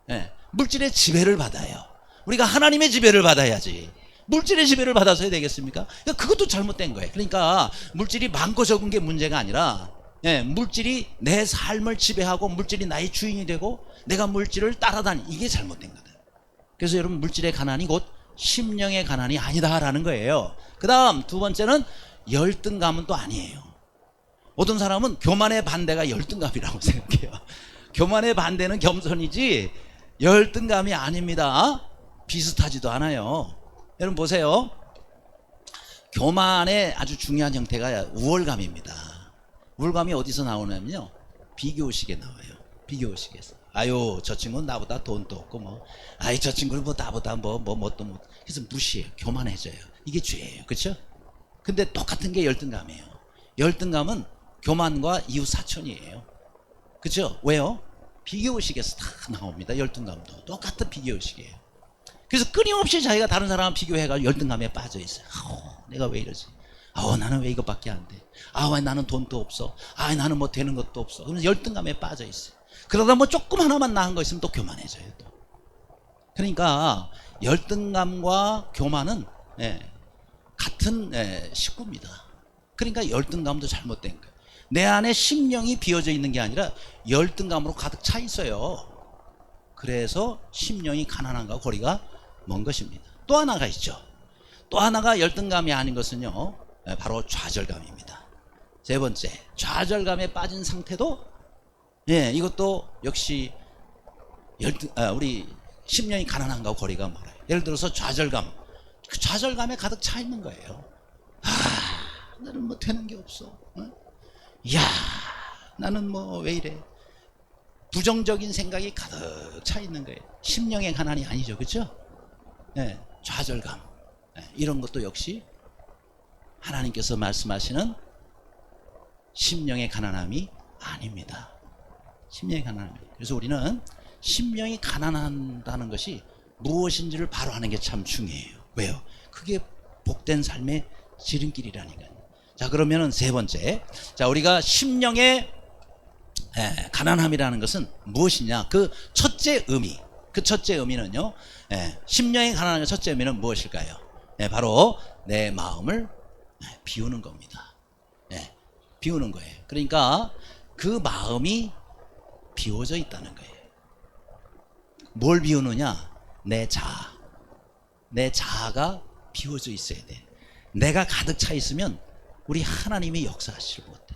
네, 물질의 지배를 받아요. 우리가 하나님의 지배를 받아야지 물질의 지배를 받아서 해야 되겠습니까? 그러니까 그것도 잘못된 거예요. 그러니까 물질이 많고 적은 게 문제가 아니라, 물질이 내 삶을 지배하고 물질이 나의 주인이 되고 내가 물질을 따라다니, 이게 잘못된 거다. 그래서 여러분, 물질의 가난이 곧 심령의 가난이 아니다라는 거예요. 그 다음 두 번째는 열등감은 또 아니에요. 어떤 사람은 교만의 반대가 열등감이라고 생각해요. 교만의 반대는 겸손이지 열등감이 아닙니다. 비슷하지도 않아요. 여러분 보세요. 교만의 아주 중요한 형태가 우월감입니다. 우월감이 어디서 나오냐면요, 비교의식에 나와요. 비교의식에서. 아유, 저 친구는 나보다 돈도 없고 뭐, 아이, 저 친구는 뭐 나보다 뭣도 못. 그래서 무시해요. 교만해져요. 이게 죄예요. 그렇죠? 근데 똑같은 게 열등감이에요. 열등감은 교만과 이웃 사촌이에요. 그렇죠? 왜요? 비교의식에서 다 나옵니다. 열등감도 똑같은 비교의식이에요. 그래서 끊임없이 자기가 다른 사람을 비교해가지고 열등감에 빠져 있어요. 내가 왜 이러지? 나는 왜 이것밖에 안 돼? 왜 나는 돈도 없어? 나는 뭐 되는 것도 없어. 그러면서 열등감에 빠져 있어요. 그러다 뭐 조금 하나만 나은 거 있으면 또 교만해져요. 또. 그러니까 열등감과 교만은 같은 식구입니다. 그러니까 열등감도 잘못된 거예요. 내 안에 심령이 비어져 있는 게 아니라 열등감으로 가득 차 있어요. 그래서 심령이 가난한가 거리가 먼 것입니다. 또 하나가 있죠. 또 하나가 열등감이 아닌 것은요, 바로 좌절감입니다. 세 번째, 좌절감에 빠진 상태도 이것도 역시 우리 심령이 가난한가 거리가 멀어요. 예를 들어서 좌절감, 그 좌절감에 가득 차 있는 거예요. 나는 뭐 되는 게 없어. 야, 나는 뭐 왜 이래. 부정적인 생각이 가득 차 있는 거예요. 심령의 가난이 아니죠. 그렇죠? 좌절감, 이런 것도 역시 하나님께서 말씀하시는 심령의 가난함이 아닙니다. 심령의 가난함이. 그래서 우리는 심령이 가난한다는 것이 무엇인지를 바로 아는 게 참 중요해요. 왜요? 그게 복된 삶의 지름길이라니까요. 자, 그러면은 세 번째, 자, 우리가 심령의 가난함이라는 것은 무엇이냐? 그 첫째 의미는요, 심령의 가난함의 첫째 의미는 무엇일까요? 바로 내 마음을 비우는 겁니다. 비우는 거예요. 그러니까 그 마음이 비워져 있다는 거예요. 뭘 비우느냐? 내 자아가 비워져 있어야 돼. 내가 가득 차 있으면 우리 하나님이 역사하시지 못해.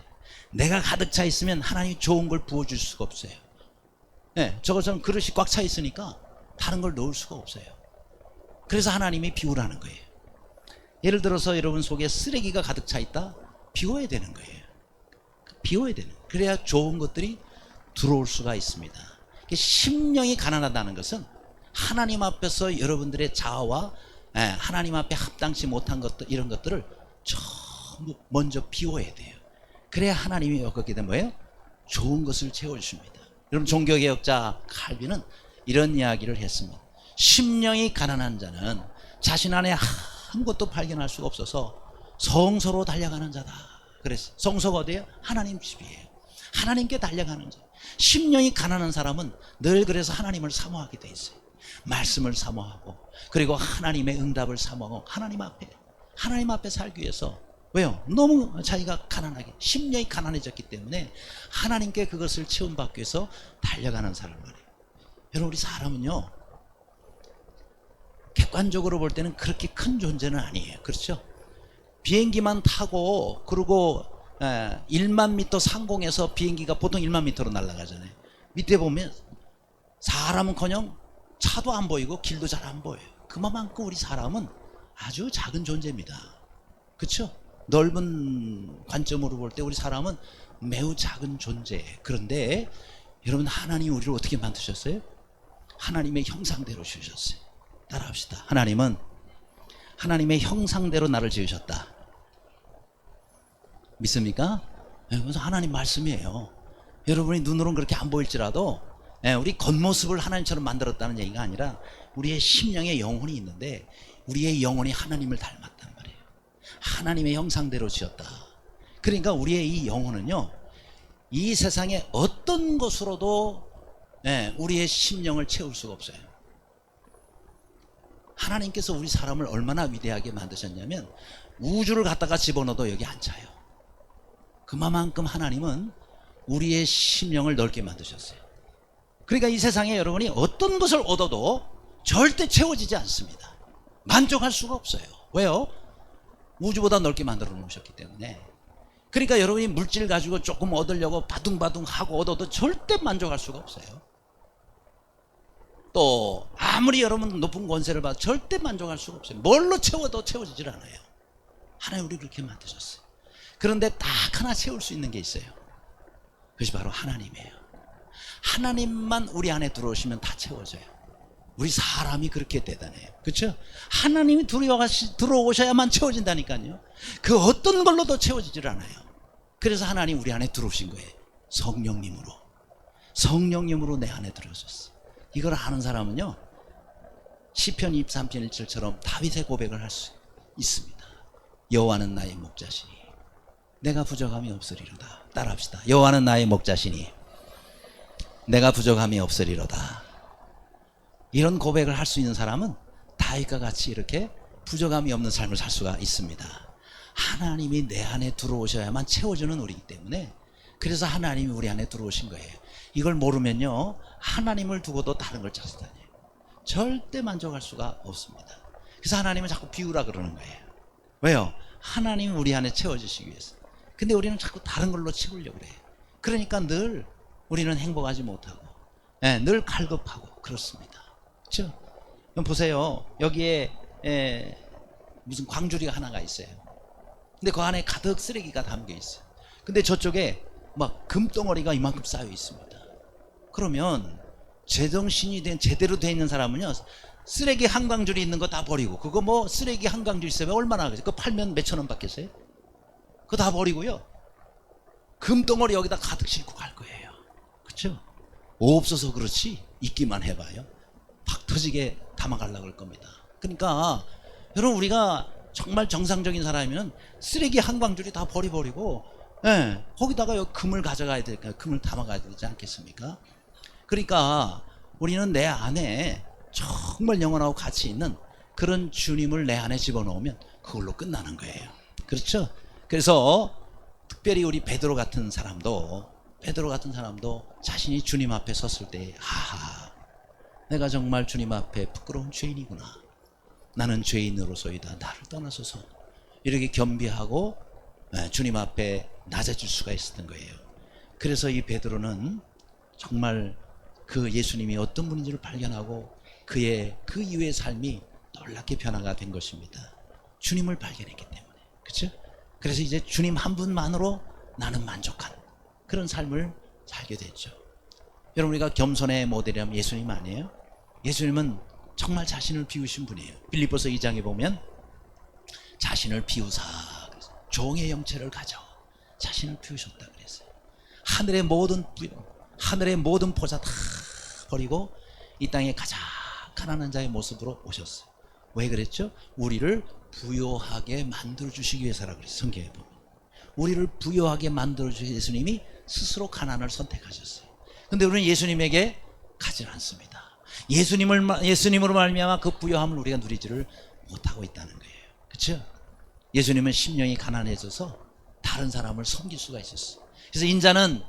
내가 가득 차 있으면 하나님이 좋은 걸 부어줄 수가 없어요. 저것은 그릇이 꽉 차 있으니까 다른 걸 넣을 수가 없어요. 그래서 하나님이 비우라는 거예요. 예를 들어서 여러분 속에 쓰레기가 가득 차 있다? 비워야 되는 거예요. 비워야 되는 거예요. 그래야 좋은 것들이 들어올 수가 있습니다. 심령이 가난하다는 것은 하나님 앞에서 여러분들의 자아와 하나님 앞에 합당치 못한 것들, 이런 것들을 전부 먼저 비워야 돼요. 그래야 하나님이 어떻게 되면 뭐예요? 좋은 것을 채워주십니다. 여러분, 종교개혁자 칼빈은 이런 이야기를 했습니다. 심령이 가난한 자는 자신 안에 아무것도 발견할 수가 없어서 성소로 달려가는 자다. 그래서 성소가 어디예요? 하나님 집이에요. 하나님께 달려가는 자. 심령이 가난한 사람은 늘 그래서 하나님을 사모하게 돼 있어요. 말씀을 사모하고, 그리고 하나님의 응답을 사모하고, 하나님 앞에 살기 위해서. 왜요? 너무 자기가 가난하게, 심령이 가난해졌기 때문에 하나님께 그것을 체험받기 위해서 달려가는 사람 말이에요. 여러분, 우리 사람은요, 객관적으로 볼 때는 그렇게 큰 존재는 아니에요. 그렇죠? 비행기만 타고, 그리고 1만 미터 상공에서 비행기가 보통 1만 미터로 날아가잖아요. 밑에 보면 사람은커녕 차도 안 보이고 길도 잘 안 보여요. 그만큼 우리 사람은 아주 작은 존재입니다. 그렇죠? 넓은 관점으로 볼 때 우리 사람은 매우 작은 존재. 그런데 여러분, 하나님이 우리를 어떻게 만드셨어요? 하나님의 형상대로 지으셨어요. 따라합시다. 하나님은 하나님의 형상대로 나를 지으셨다. 믿습니까? 그래서 하나님 말씀이에요. 여러분이 눈으로는 그렇게 안 보일지라도 우리 겉모습을 하나님처럼 만들었다는 얘기가 아니라 우리의 심령의 영혼이 있는데 우리의 영혼이 하나님을 닮았단 말이에요. 하나님의 형상대로 지었다. 그러니까 우리의 이 영혼은요, 이 세상의 어떤 것으로도 우리의 심령을 채울 수가 없어요. 하나님께서 우리 사람을 얼마나 위대하게 만드셨냐면 우주를 갖다가 집어넣어도 여기 안 차요. 그만큼 하나님은 우리의 심령을 넓게 만드셨어요. 그러니까 이 세상에 여러분이 어떤 것을 얻어도 절대 채워지지 않습니다. 만족할 수가 없어요. 왜요? 우주보다 넓게 만들어 놓으셨기 때문에. 그러니까 여러분이 물질 가지고 조금 얻으려고 바둥바둥하고 얻어도 절대 만족할 수가 없어요. 또 아무리 여러분 높은 권세를 받아도 절대 만족할 수가 없어요. 뭘로 채워도 채워지질 않아요. 하나님 우리 그렇게 만드셨어요. 그런데 딱 하나 채울 수 있는 게 있어요. 그것이 바로 하나님이에요. 하나님만 우리 안에 들어오시면 다 채워져요. 우리 사람이 그렇게 대단해요. 그렇죠? 하나님이 들어오셔야만 채워진다니까요. 그 어떤 걸로도 채워지질 않아요. 그래서 하나님 우리 안에 들어오신 거예요. 성령님으로 내 안에 들어오셨어요. 이걸 아는 사람은요, 시편 23편 1절처럼 다윗의 고백을 할 수 있습니다. 여호와는 나의 목자시니 내가 부족함이 없으리로다. 따라합시다. 여호와는 나의 목자시니 내가 부족함이 없으리로다. 이런 고백을 할 수 있는 사람은 다윗과 같이 이렇게 부족함이 없는 삶을 살 수가 있습니다. 하나님이 내 안에 들어오셔야만 채워주는 우리이기 때문에, 그래서 하나님이 우리 안에 들어오신 거예요. 이걸 모르면요, 하나님을 두고도 다른 걸 찾아다녀요. 절대 만족할 수가 없습니다. 그래서 하나님은 자꾸 비우라 그러는 거예요. 왜요? 하나님이 우리 안에 채워주시기 위해서. 근데 우리는 자꾸 다른 걸로 채우려고 그래요. 그러니까 늘 우리는 행복하지 못하고, 늘 갈급하고 그렇습니다. 그렇죠? 보세요. 여기에 무슨 광주리가 하나가 있어요. 근데 그 안에 가득 쓰레기가 담겨 있어요. 근데 저쪽에 막 금덩어리가 이만큼 쌓여 있습니다. 그러면 제정신이 된, 제대로 돼 있는 사람은요, 쓰레기 한 광줄이 있는 거 다 버리고, 그거 뭐 쓰레기 한 광줄 있으면 얼마나 하겠어요? 그거 팔면 몇천 원 받겠어요? 그거 다 버리고요, 금덩어리 여기다 가득 싣고 갈 거예요. 그렇죠? 없어서 그렇지 있기만 해봐요, 팍 터지게 담아가려고 할 겁니다. 그러니까 여러분, 우리가 정말 정상적인 사람이면 쓰레기 한 광줄이 다 버리고 거기다가 금을 가져가야 될까요? 금을 담아가야 되지 않겠습니까? 그러니까 우리는 내 안에 정말 영원하고 가치 있는 그런 주님을 내 안에 집어넣으면 그걸로 끝나는 거예요. 그렇죠? 그래서 특별히 우리 베드로 같은 사람도 자신이 주님 앞에 섰을 때, 하하, 내가 정말 주님 앞에 부끄러운 죄인이구나, 나는 죄인으로서이다, 나를 떠나소서, 이렇게 겸비하고 주님 앞에 낮아질 수가 있었던 거예요. 그래서 이 베드로는 정말 그 예수님이 어떤 분인지를 발견하고 그의 그 이후의 삶이 놀랍게 변화가 된 것입니다. 주님을 발견했기 때문에. 그렇죠? 그래서 이제 주님 한 분만으로 나는 만족한 그런 삶을 살게 됐죠. 여러분, 우리가 겸손의 모델이라면 예수님 아니에요? 예수님은 정말 자신을 비우신 분이에요. 빌립보서 2장에 보면 자신을 비우사, 종의 형체를 가져 자신을 비우셨다 그랬어요. 하늘의 모든 보좌 다 버리고 이 땅에 가장 가난한 자의 모습으로 오셨어요. 왜 그랬죠? 우리를 부요하게 만들어주시기 위해서라 그랬어요. 성경에 보면 우리를 부요하게 만들어주신 예수님이 스스로 가난을 선택하셨어요. 근데 우리는 예수님에게 가지 않습니다. 예수님으로 말미암아 그 부요함을 우리가 누리지를 못하고 있다는 거예요. 그렇죠? 예수님은 심령이 가난해져서 다른 사람을 섬길 수가 있었어요. 그래서 인자는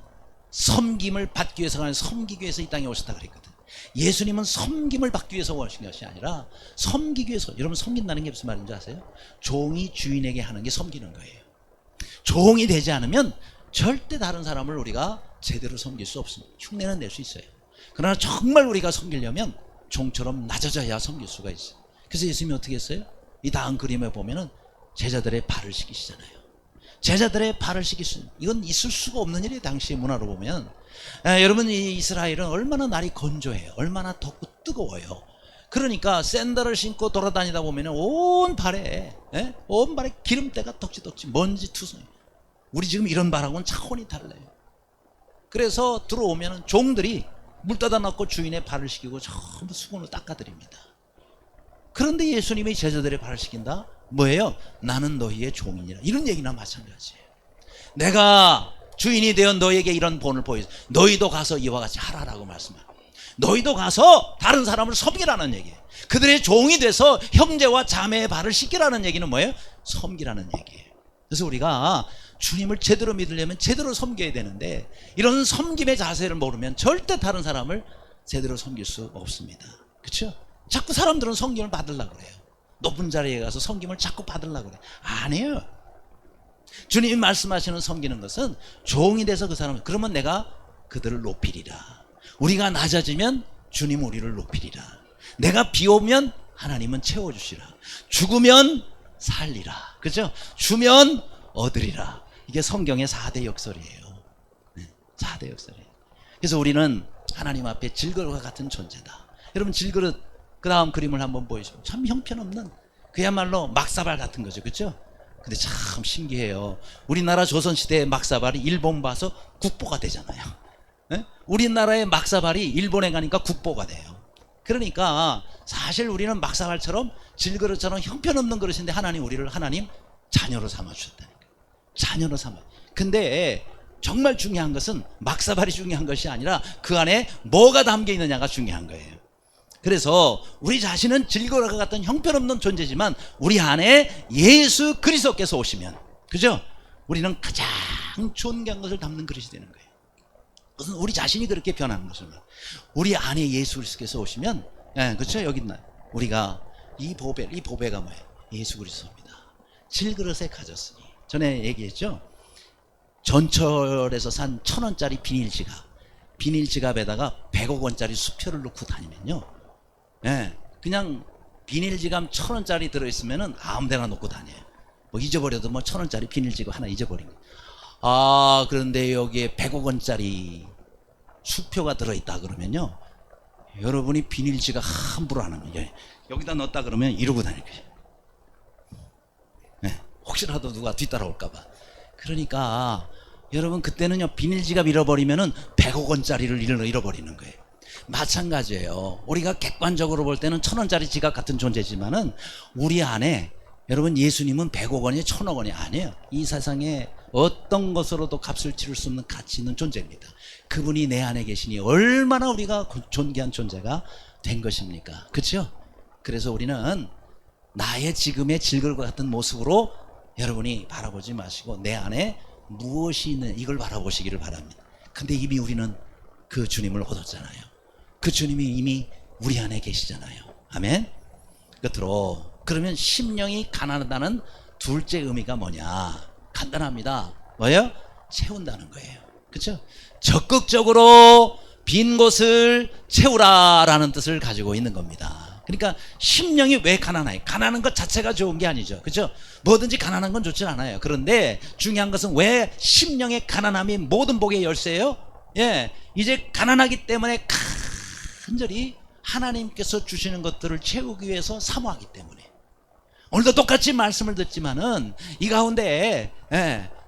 섬김을 받기 위해서가 아니라 섬기기 위해서 이 땅에 오셨다 그랬거든. 예수님은 섬김을 받기 위해서 오신 것이 아니라 섬기기 위해서. 여러분, 섬긴다는 게 무슨 말인지 아세요? 종이 주인에게 하는 게 섬기는 거예요. 종이 되지 않으면 절대 다른 사람을 우리가 제대로 섬길 수 없습니다. 흉내는 낼 수 있어요. 그러나 정말 우리가 섬기려면 종처럼 낮아져야 섬길 수가 있어요. 그래서 예수님이 어떻게 했어요? 이 다음 그림에 보면은 제자들의 발을 씻기시잖아요. 제자들의 발을 씻기시는, 이건 있을 수가 없는 일이에요. 당시의 문화로 보면. 여러분, 이 이스라엘은 얼마나 날이 건조해요. 얼마나 덥고 뜨거워요. 그러니까 샌들을 신고 돌아다니다 보면 온 발에 기름때가 덕지덕지 먼지 투성이. 우리 지금 이런 발하고는 차원이 달라요. 그래서 들어오면 종들이 물 떠다 놓고 주인의 발을 씻기고 전부 수건으로 닦아드립니다. 그런데 예수님이 제자들의 발을 씻긴다? 뭐예요? 나는 너희의 종이니라. 이런 얘기나 마찬가지예요. 내가 주인이 되어 너희에게 이런 본을 보여줘. 너희도 가서 이와 같이 하라라고 말씀합니다. 너희도 가서 다른 사람을 섬기라는 얘기예요. 그들의 종이 돼서 형제와 자매의 발을 씻기라는 얘기는 뭐예요? 섬기라는 얘기예요. 그래서 우리가 주님을 제대로 믿으려면 제대로 섬겨야 되는데, 이런 섬김의 자세를 모르면 절대 다른 사람을 제대로 섬길 수 없습니다. 그렇죠? 자꾸 사람들은 섬김을 받으려고 그래요. 높은 자리에 가서 섬김을 자꾸 받으려고 그래요. 아니에요. 주님이 말씀하시는 섬기는 것은 종이 돼서 그 사람을, 그러면 내가 그들을 높이리라. 우리가 낮아지면 주님 우리를 높이리라. 내가 비 오면 하나님은 채워주시라. 죽으면 살리라. 그죠? 주면 얻으리라. 이게 성경의 4대 역설이에요. 4대 역설이에요. 그래서 우리는 하나님 앞에 질그릇과 같은 존재다. 여러분, 질그릇 그 다음 그림을 한번 보여주시면 참 형편없는, 그야말로 막사발 같은 거죠. 그렇죠? 근데 참 신기해요. 우리나라 조선시대의 막사발이 일본 봐서 국보가 되잖아요. 우리나라의 막사발이 일본에 가니까 국보가 돼요. 그러니까 사실 우리는 막사발처럼 질그릇처럼 형편없는 그릇인데 하나님 우리를 하나님 자녀로 삼아주셨다니까요. 자녀로 삼아. 근데 정말 중요한 것은 막사발이 중요한 것이 아니라 그 안에 뭐가 담겨 있느냐가 중요한 거예요. 그래서 우리 자신은 질그릇과 같은 형편없는 존재지만 우리 안에 예수 그리스도께서 오시면, 그죠? 우리는 가장 존귀한 것을 담는 그릇이 되는 거예요. 그것은 우리 자신이 그렇게 변하는 것입니다. 우리 안에 예수 그리스도께서 오시면, 그렇죠? 여기 있나요? 우리가 이 보배가 뭐예요? 예수 그리스도입니다. 질그릇에 가졌으니. 전에 얘기했죠? 전철에서 산 1,000원짜리 비닐지갑에다가 100억 원짜리 수표를 넣고 다니면요, 그냥 비닐지갑 1,000원짜리 들어있으면은 아무데나 놓고 다녀요. 뭐 잊어버려도 뭐 1,000원짜리 비닐지갑 하나 잊어버린 거예요. 아, 그런데 여기에 100억 원짜리 수표가 들어있다 그러면요, 여러분이 비닐지갑 함부로 안 하면, 여기다 넣었다 그러면 이러고 다닐 거예요. 혹시라도 누가 뒤따라올까봐. 그러니까 여러분, 그때는요, 비닐지갑 잃어버리면은 100억 원짜리를 잃어버리는 거예요. 마찬가지예요. 우리가 객관적으로 볼 때는 1,000원짜리 지갑 같은 존재지만은 우리 안에, 여러분, 예수님은 100억 원이 1,000억 원이 아니에요. 이 세상에 어떤 것으로도 값을 치를 수 없는 가치 있는 존재입니다. 그분이 내 안에 계시니 얼마나 우리가 존귀한 존재가 된 것입니까? 그렇죠? 그래서 우리는 나의 지금의 질그릇과 같은 모습으로 여러분이 바라보지 마시고 내 안에 무엇이 있는, 이걸 바라보시기를 바랍니다. 근데 이미 우리는 그 주님을 얻었잖아요. 그 주님이 이미 우리 안에 계시잖아요. 아멘. 끝으로, 그러면 심령이 가난하다는 둘째 의미가 뭐냐? 간단합니다. 뭐예요? 채운다는 거예요. 그렇죠? 적극적으로 빈 곳을 채우라라는 뜻을 가지고 있는 겁니다. 그러니까 심령이 왜 가난해요? 가난한 것 자체가 좋은 게 아니죠. 그렇죠? 뭐든지 가난한 건 좋지 않아요. 그런데 중요한 것은 왜 심령의 가난함이 모든 복의 열쇠예요? 이제 가난하기 때문에 간절히 하나님께서 주시는 것들을 채우기 위해서 사모하기 때문에. 오늘도 똑같이 말씀을 듣지만은 이 가운데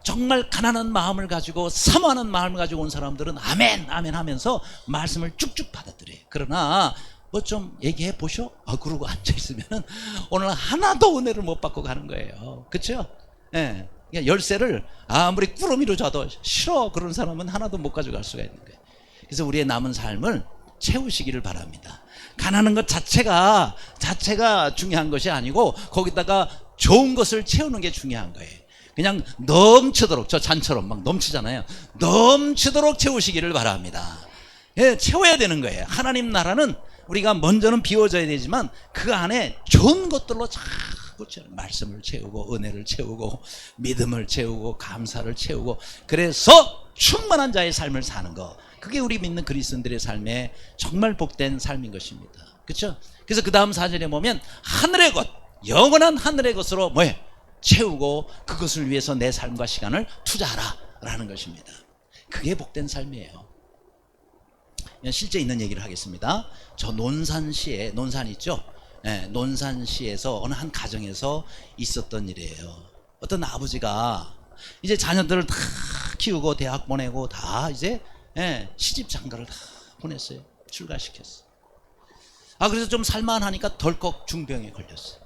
정말 가난한 마음을 가지고 사모하는 마음을 가지고 온 사람들은 아멘 아멘 하면서 말씀을 쭉쭉 받아들여요. 그러나 뭐 좀 얘기해 보쇼? 그러고 앉아있으면은 오늘 하나도 은혜를 못 받고 가는 거예요. 그렇죠? 열쇠를 아무리 꾸러미로 줘도 싫어 그런 사람은 하나도 못 가져갈 수가 있는 거예요. 그래서 우리의 남은 삶을 채우시기를 바랍니다. 가난한 것 자체가 중요한 것이 아니고 거기다가 좋은 것을 채우는 게 중요한 거예요. 그냥 넘치도록, 저 잔처럼 막 넘치잖아요. 넘치도록 채우시기를 바랍니다. 채워야 되는 거예요. 하나님 나라는 우리가 먼저는 비워져야 되지만 그 안에 좋은 것들로 자꾸 말씀을 채우고 은혜를 채우고 믿음을 채우고 감사를 채우고, 그래서 충만한 자의 삶을 사는 거, 그게 우리 믿는 그리스도인들의 삶에 정말 복된 삶인 것입니다. 그렇죠? 그래서 그 다음 4절에 보면 하늘의 것, 영원한 하늘의 것으로 뭐예요? 채우고 그것을 위해서 내 삶과 시간을 투자하라 라는 것입니다. 그게 복된 삶이에요. 실제 있는 얘기를 하겠습니다. 저 논산시에, 논산 있죠? 네, 논산시에서 어느 한 가정에서 있었던 일이에요. 어떤 아버지가 이제 자녀들을 다 키우고 대학 보내고 다 이제 시집 장가를 다 보냈어요. 출가시켰어. 그래서 좀 살만하니까 덜컥 중병에 걸렸어요.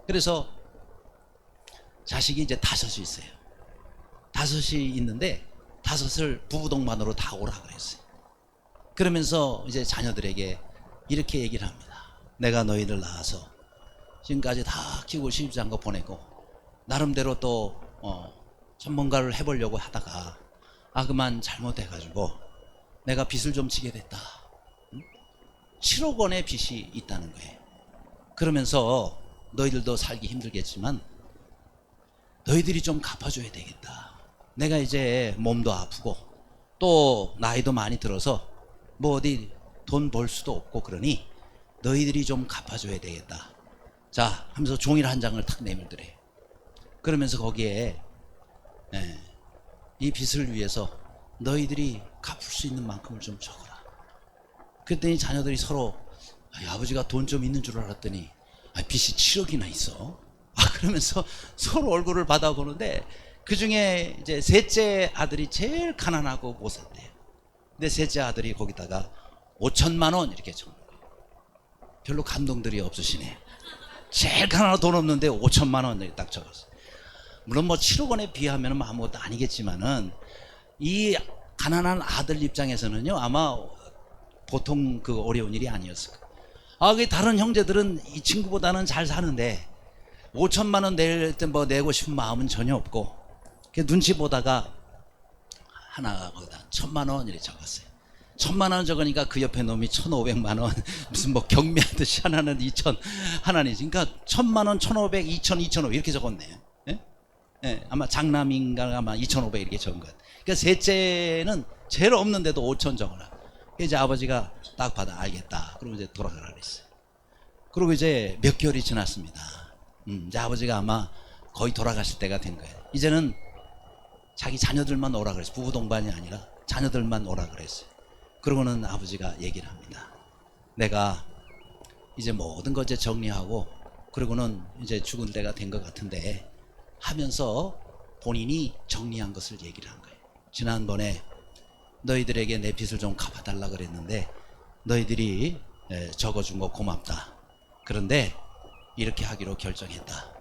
그래서 자식이 이제 5이 있어요. 5이 있는데 5을 부부동반으로 다 오라 그랬어요. 그러면서 이제 자녀들에게 이렇게 얘기를 합니다. 내가 너희들 낳아서 지금까지 다 키우고 시집장가 보내고 나름대로 또 전문가를 해보려고 하다가 그만 잘못해가지고 내가 빚을 좀 지게 됐다. 7억 원의 빚이 있다는 거예요. 그러면서 너희들도 살기 힘들겠지만 너희들이 좀 갚아줘야 되겠다. 내가 이제 몸도 아프고 또 나이도 많이 들어서 뭐 어디 돈 벌 수도 없고 그러니 너희들이 좀 갚아줘야 되겠다. 자 하면서 종이를 한 장을 탁 내밀더래요. 그러면서 거기에 이 빚을 위해서 너희들이 갚을 수 있는 만큼을 좀 적어라. 그랬더니 자녀들이 서로 아버지가 돈 좀 있는 줄 알았더니 빚이 7억이나 있어. 그러면서 서로 얼굴을 받아보는데 그 중에 이제 셋째 아들이 제일 가난하고 못 산대요. 근데 셋째 아들이 거기다가 5천만 원 이렇게 적는 거예요. 별로 감동들이 없으시네. 제일 가난하고 돈 없는데 5천만 원 딱 적었어요. 물론 뭐 7억 원에 비하면 아무것도 아니겠지만은 이 가난한 아들 입장에서는요 아마 보통 그 어려운 일이 아니었을 거예요. 그 다른 형제들은 이 친구보다는 잘 사는데 5천만 원 낼 때 뭐 내고 싶은 마음은 전혀 없고 눈치 보다가 하나 거기다 1,000만 원 이렇게 적었어요. 1,000만 원 적으니까 그 옆에 놈이 1,500만 원 무슨 뭐 경매하듯이 하나는 2,000 하나는 그러니까 1,000만 원 1,500 2,000 2,500 이렇게 적었네요. 아마 장남인가 아마 2,500 이렇게 적은 것 같아요. 그러니까 셋째는 제일 없는데도 5,000 적어라. 이제 아버지가 딱 받아 알겠다. 그러고 이제 돌아가라 그랬어요. 그리고 이제 몇 개월이 지났습니다. 이제 아버지가 아마 거의 돌아가실 때가 된 거예요. 이제는 자기 자녀들만 오라 그랬어요. 부부 동반이 아니라 자녀들만 오라 그랬어요. 그러고는 아버지가 얘기를 합니다. 내가 이제 모든 것 이제 정리하고 그러고는 이제 죽을 때가 된 것 같은데 하면서 본인이 정리한 것을 얘기를 한 거예요. 지난번에 너희들에게 내 빚을 좀 갚아달라 그랬는데 너희들이 적어준 거 고맙다. 그런데 이렇게 하기로 결정했다.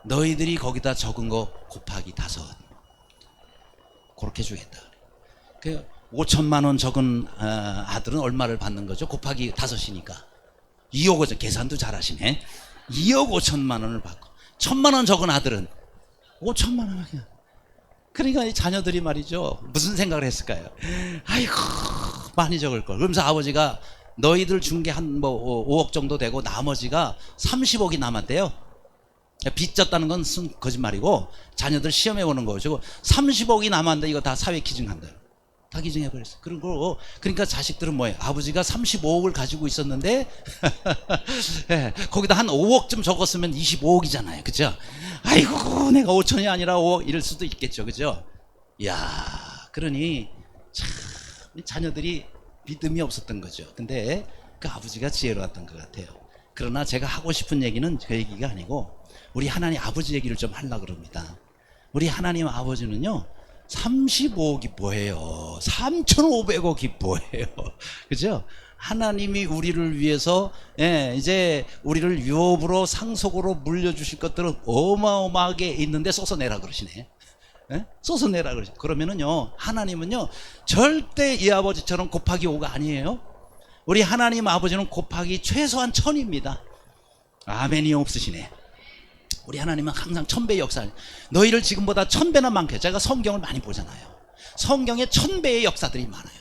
너희들이 거기다 적은 거 곱하기 5 그렇게 주겠다. 그 5천만 원 적은 아들은 얼마를 받는 거죠? 곱하기 5이니까 2억 5천. 계산도 잘하시네. 2억 5천만 원을 받고 1,000만 원 적은 아들은 5천만 원 그냥. 그러니까 이 자녀들이 말이죠 무슨 생각을 했을까요? 아이고 많이 적을 걸. 그러면서 아버지가 너희들 준 게 한 뭐 5억 정도 되고 나머지가 30억이 남았대요. 빚 졌다는 건 거짓말이고 자녀들 시험해 보는 거죠. 30억이 남았는데 이거 다 사회 기증한다. 다 기증해 버렸어. 그리고 그러니까 자식들은 뭐예요? 아버지가 35억을 가지고 있었는데 거기다 한 5억쯤 적었으면 25억이잖아요. 그죠? 아이고 내가 5천이 아니라 5억 이럴 수도 있겠죠. 그죠? 야, 그러니 참 자녀들이 믿음이 없었던 거죠. 근데 그 아버지가 지혜로웠던 것 같아요. 그러나 제가 하고 싶은 얘기는 그 얘기가 아니고 우리 하나님 아버지 얘기를 좀 하려고 그럽니다. 우리 하나님 아버지는요 35억이 뭐예요? 3,500억이 뭐예요? 그죠? 하나님이 우리를 위해서 이제 우리를 유업으로 상속으로 물려주실 것들은 어마어마하게 있는데 써서 내라 그러시네. 써서 내라 그러시네. 그러면은요 하나님은요 절대 이 아버지처럼 곱하기 5가 아니에요. 우리 하나님 아버지는 곱하기 최소한 1,000입니다. 아멘이 없으시네. 우리 하나님은 항상 1,000배 역사. 너희를 지금보다 1,000배나 많게. 제가 성경을 많이 보잖아요. 성경에 1,000배의 역사들이 많아요.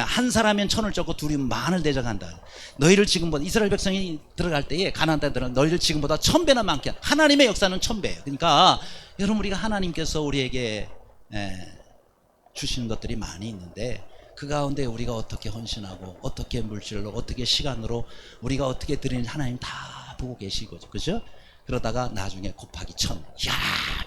한 사람은 1,000을 적고 둘이 만을 대적한다. 너희를 지금보다 이스라엘 백성이 들어갈 때에 가나안 땅들은 너희를 지금보다 1,000배나 많게. 하나님의 역사는 1,000배예요. 그러니까 여러분 우리가 하나님께서 우리에게 주시는 것들이 많이 있는데 그 가운데 우리가 어떻게 헌신하고 어떻게 물질로 어떻게 시간으로 우리가 어떻게 드리는지 하나님 다 보고 계시고 그죠? 그러다가 나중에 곱하기 1000. 야,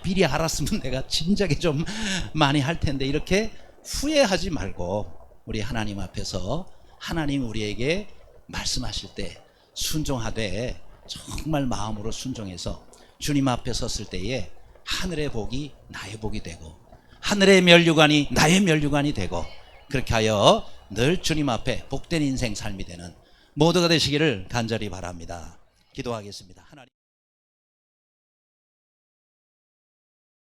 미리 알았으면 내가 진작에 좀 많이 할 텐데 이렇게 후회하지 말고 우리 하나님 앞에서 하나님 우리에게 말씀하실 때 순종하되 정말 마음으로 순종해서 주님 앞에 섰을 때에 하늘의 복이 나의 복이 되고 하늘의 면류관이 나의 면류관이 되고 그렇게 하여 늘 주님 앞에 복된 인생 삶이 되는 모두가 되시기를 간절히 바랍니다. 기도하겠습니다. 하나님.